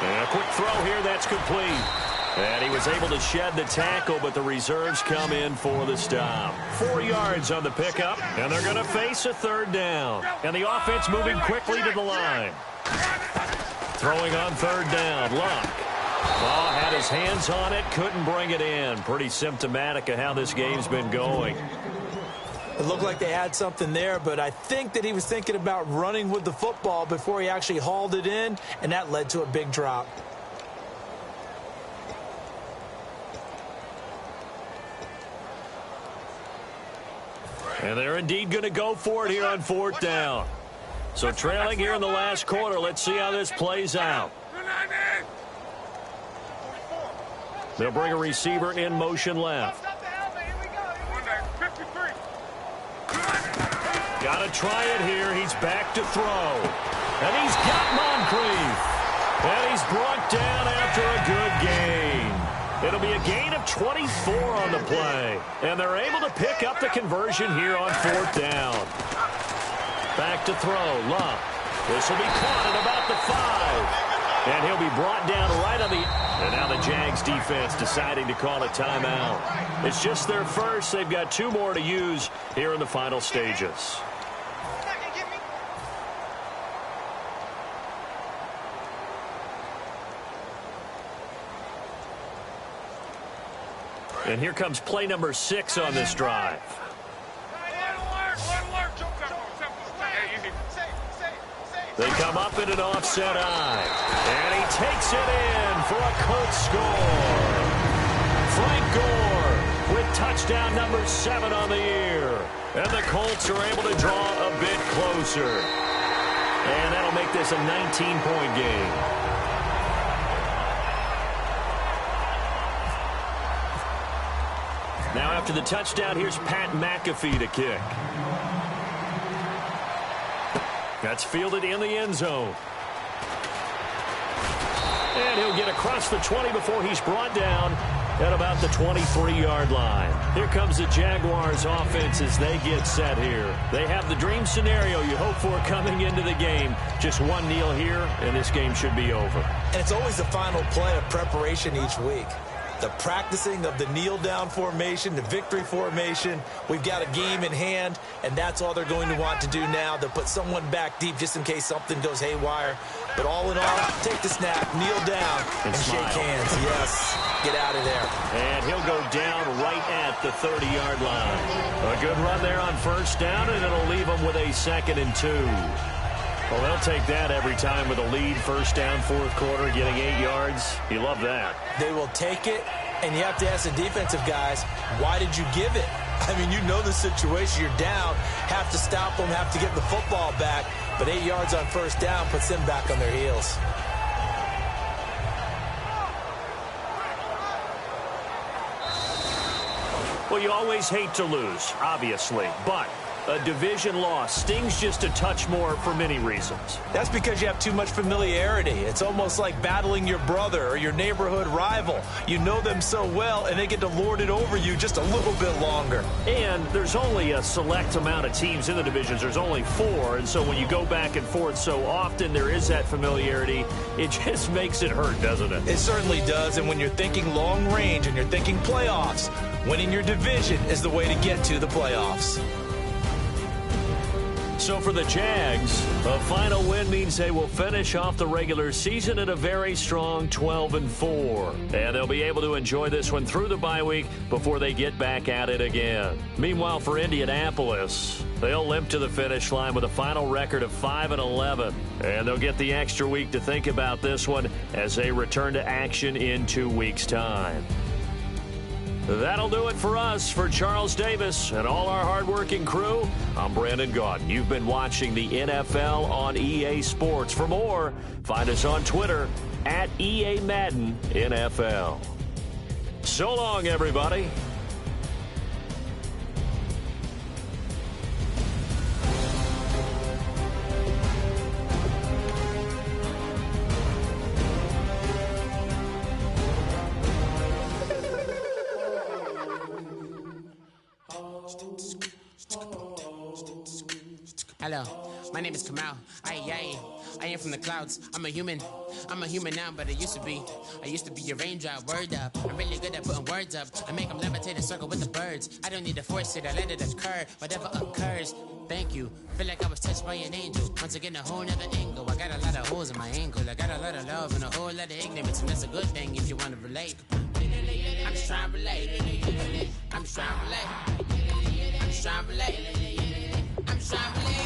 And a quick throw here. That's complete. And he was able to shed the tackle, but the reserves come in for the stop. 4 yards on the pickup, and they're going to face a 3rd down. And the offense moving quickly to the line. Throwing on 3rd down. Luck. Oh, had his hands on it, couldn't bring it in. Pretty symptomatic of how this game's been going. It looked like they had something there, but I think that he was thinking about running with the football before he actually hauled it in, and that led to a big drop. And they're indeed going to go for it here on 4th down. So trailing here in the last quarter, let's see how this plays out. They'll bring a receiver in motion left. Got to try it here. He's back to throw. And he's got Moncrief. And he's brought down after a good gain. It'll be a gain of 24 on the play. And they're able to pick up the conversion here on 4th down. Back to throw. Luck. This will be caught at about the 5. And he'll be brought down right on the... And now the Jags defense deciding to call a timeout. It's just their first. They've got 2 more to use here in the final stages. And here comes play number 6 on this drive. They come up in an offset eye. And he takes it in for a Colts score. Frank Gore with touchdown number 7 on the year. And the Colts are able to draw a bit closer. And that'll make this a 19-point game. Now after the touchdown, here's Pat McAfee to kick. That's fielded in the end zone. And he'll get across the 20 before he's brought down at about the 23-yard line. Here comes the Jaguars offense as they get set here. They have the dream scenario you hope for coming into the game. Just one kneel here, and this game should be over. And it's always the final play of preparation each week. The practicing of the kneel-down formation, the victory formation. We've got a game in hand, and that's all they're going to want to do now. They'll put someone back deep just in case something goes haywire. But all in all, take the snap, kneel down, and shake hands. Yes, get out of there. And he'll go down right at the 30-yard line. A good run there on 1st down, and it'll leave them with a 2nd and 2. Well, they'll take that every time with a lead. 1st down, 4th quarter, getting 8 yards. You love that. They will take it, and you have to ask the defensive guys, why did you give it? I mean, you know the situation. You're down, have to stop them, have to get the football back. But 8 yards on 1st down puts them back on their heels. Well, you always hate to lose, obviously, but a division loss stings just a touch more for many reasons. That's because you have too much familiarity. It's almost like battling your brother or your neighborhood rival. You know them so well, and they get to lord it over you just a little bit longer. And there's only a select amount of teams in the divisions. There's only 4, and so when you go back and forth so often, there is that familiarity. It just makes it hurt, doesn't it? It certainly does, and when you're thinking long range and you're thinking playoffs, winning your division is the way to get to the playoffs. So for the Jags, a final win means they will finish off the regular season at a very strong 12-4. And they'll be able to enjoy this one through the bye week before they get back at it again. Meanwhile, for Indianapolis, they'll limp to the finish line with a final record of 5-11. And they'll get the extra week to think about this one as they return to action in 2 weeks' time. That'll do it for us. For Charles Davis and all our hardworking crew, I'm Brandon Gaudin. You've been watching the NFL on EA Sports. For more, find us on Twitter at EA Madden NFL. So long, everybody. Hello, my name is Kamal. I am from the clouds. I'm a human now, but I used to be a raindrop. Word up, I'm really good at putting words up. I make them levitate and circle with the birds. I don't need to force it, I let it occur. Whatever occurs, thank you. Feel like I was touched by an angel. Once again, a whole nother angle. I got a lot of holes in my ankle. I got a lot of love and a whole lot of ignorance, and that's a good thing if you want to relate. I'm just trying to relate. I'm just trying to relate. I'm just trying to relate. I'm just trying to relate.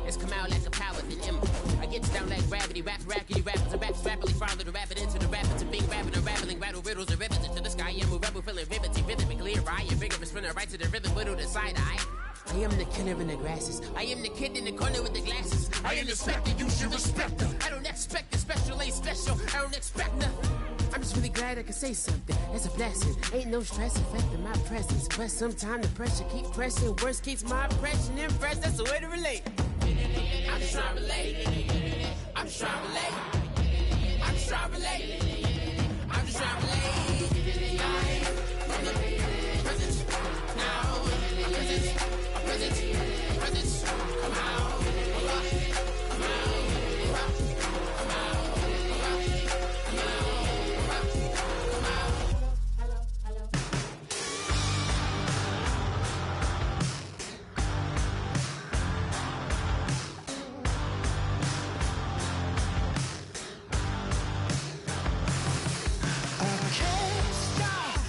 It's come out like a power than M. I get down like gravity, rap rackety rappers and raps rapidly follow the rapid into the rapids and being rapid and rattling rattle riddles and rivets into the sky. I'm a rebel feeling riveting, rhythmically right, a vigorous spinner right to the rhythm, widow to side eye. I am the killer in the grasses. I am the kid in the corner with the glasses. I am the specter, you should respect them. I don't expect the special, ain't special. I don't expect nothing. I'm just really glad I can say something. It's a blessing. Ain't no stress affecting my presence. But sometimes the pressure keep pressing. Worst keeps my impression impressed. That's the way to relate. I'm just trying to relate. I'm just trying to relate. I'm just trying to relate. I'm just trying to relate. Presence. Now. Presence. Come out.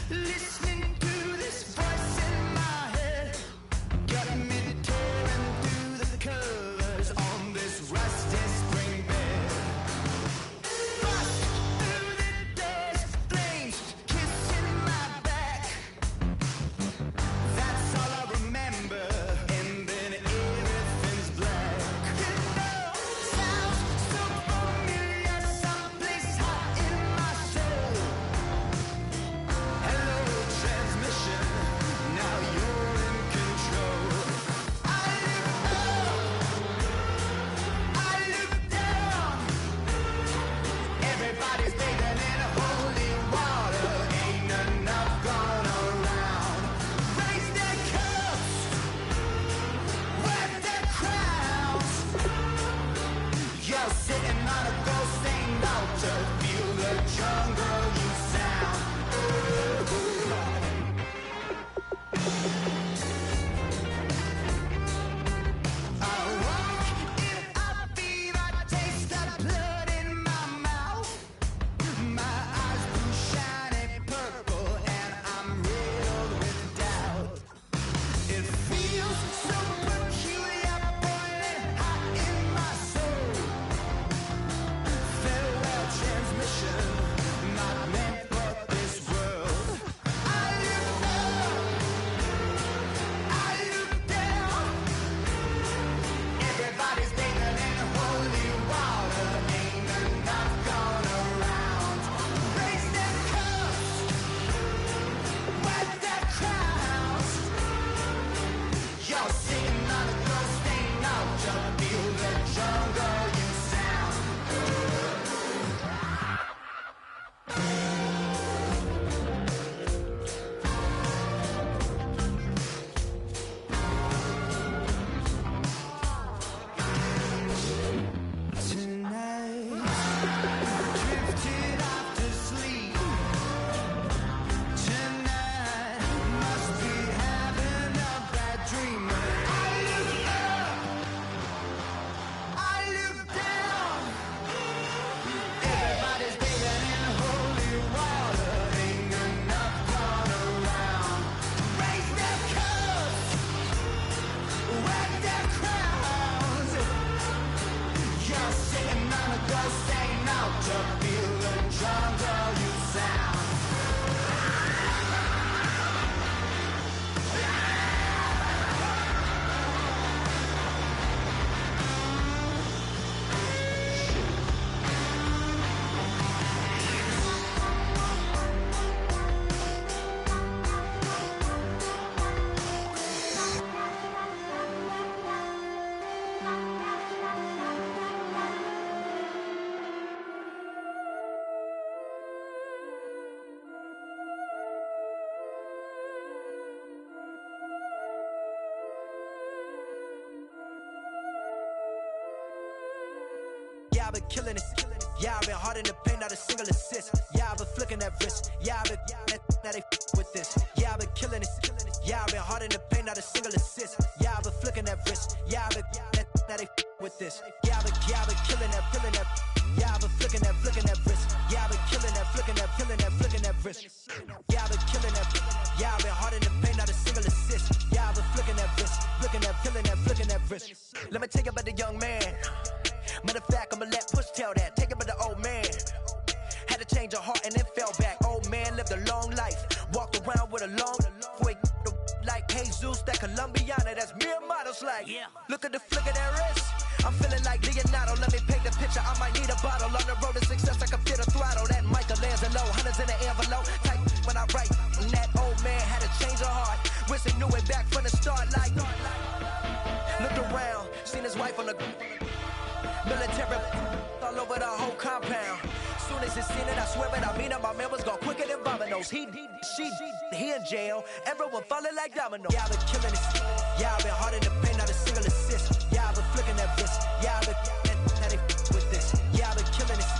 Listening to this voice in my head, got me Yeah, I've been killing it. Yeah, I've been hard in the paint, not a single assist. Yeah, I've been flicking that wrist. Yeah, I've been now they with this. Yeah, I've been killing it. Yeah, I've been hard in the paint, not a single assist. Yeah, I've been flicking that wrist. Yeah, I've been now they with this. Yeah, I've been killing that. Yeah, I've been flicking that wrist. Yeah, I've been killing that, flicking that wrist. Yeah, I've been killing that. Yeah, I've been hard in the paint, not a single assist. Yeah, I've been flicking that wrist, flicking that wrist. Let me tell you about the young man. Matter of fact, I'ma let Push tell that. Take it about the old man. Had to change her heart and then fell back. Old man lived a long life. Walked around with a long way. Like Jesus, that Colombiana, that's mere models like. Yeah. Look at the flick of that wrist. I'm feeling like Leonardo. Let me paint the picture. I might need a bottle. On the road to success, I can feel the throttle. That Michelangelo, hundreds in the envelope. Type when I write. And that old man had to change her heart. Wish he knew it back from the start. Like, looked around, seen his wife on the military all over the whole compound. Soon as he seen it, I swear it, I mean it, my man was gone quicker than dominoes. He in jail, everyone falling like dominoes. Yeah, I've been killing it. Yeah, I've been hard in the paint, not a single assist. Yeah, I've been flicking that wrist. Yeah, I've been now they with this. Yeah, I've been killing it.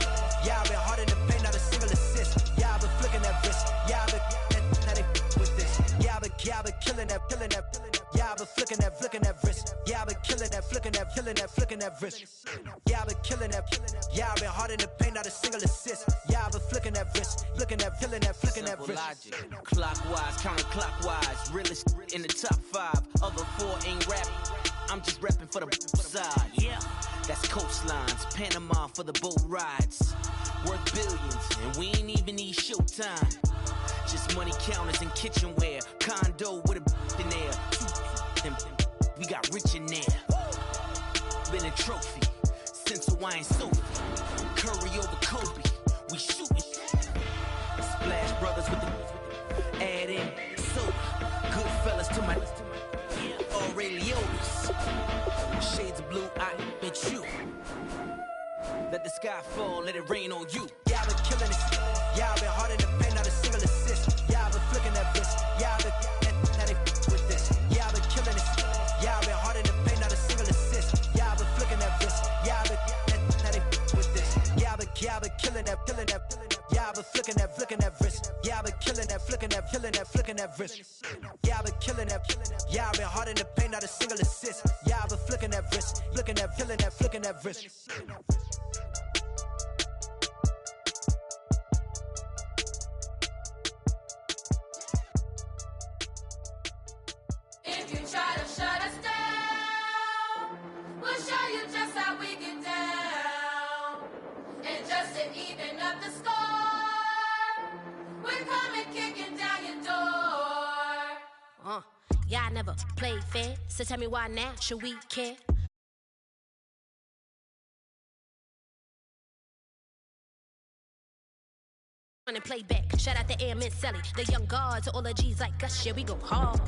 Yeah, I've been hard in the paint, not a single assist. Yeah, I've been flicking that wrist. Yeah, I've been now they with this. Yeah, I've been killing that. Yeah, I've been flicking that wrist. Yeah, I've been killing that, flicking that wrist. Yeah, I've been killing that. Yeah, I've been hard in the paint, not a single assist. Yeah, I've been flicking that wrist, flicking that wrist. Logic. Clockwise, counterclockwise. Realest in the top 5. Other 4 ain't rap. I'm just rapping for the side. Yeah, that's coastlines. Panama for the boat rides. Worth billions, and we ain't even need showtime. Just money counters and kitchenware. Condo with a in there. We got rich in there. Been a trophy since Hawaiian Sophie. Curry over Kobe. We shooting. Splash Brothers with the add in soap. Good fellas to my Aureliotis. Shades of blue, I bet you. Let the sky fall, let it rain on you. Yeah, I've been killing it. Yeah, I've been hard in the paint, not a single assist. Yeah, I've been flicking that wrist. Yeah, I've been now they with this. Yeah, I've been killing it. Yeah, I've been hard in the paint, not a single assist. Yeah, I've been flicking that wrist. Yeah, I've been now they with this. Yeah, I've been killing that. Yeah, I've been flicking that wrist. Yeah, I've been killing that, flicking that wrist. Yeah, I've been killing that. Yeah, I've been hard in the paint, not a single assist. Yeah, I've been flicking that wrist, flicking that wrist. If you try to shut us down, we'll show you just how we get down. And just to even up the score, we're coming kicking down your door. Y'all never played fair, so tell me why now should we care? And play back. Shout out to Airman Sally, the young guards, all the G's like us. Yeah, we go hard.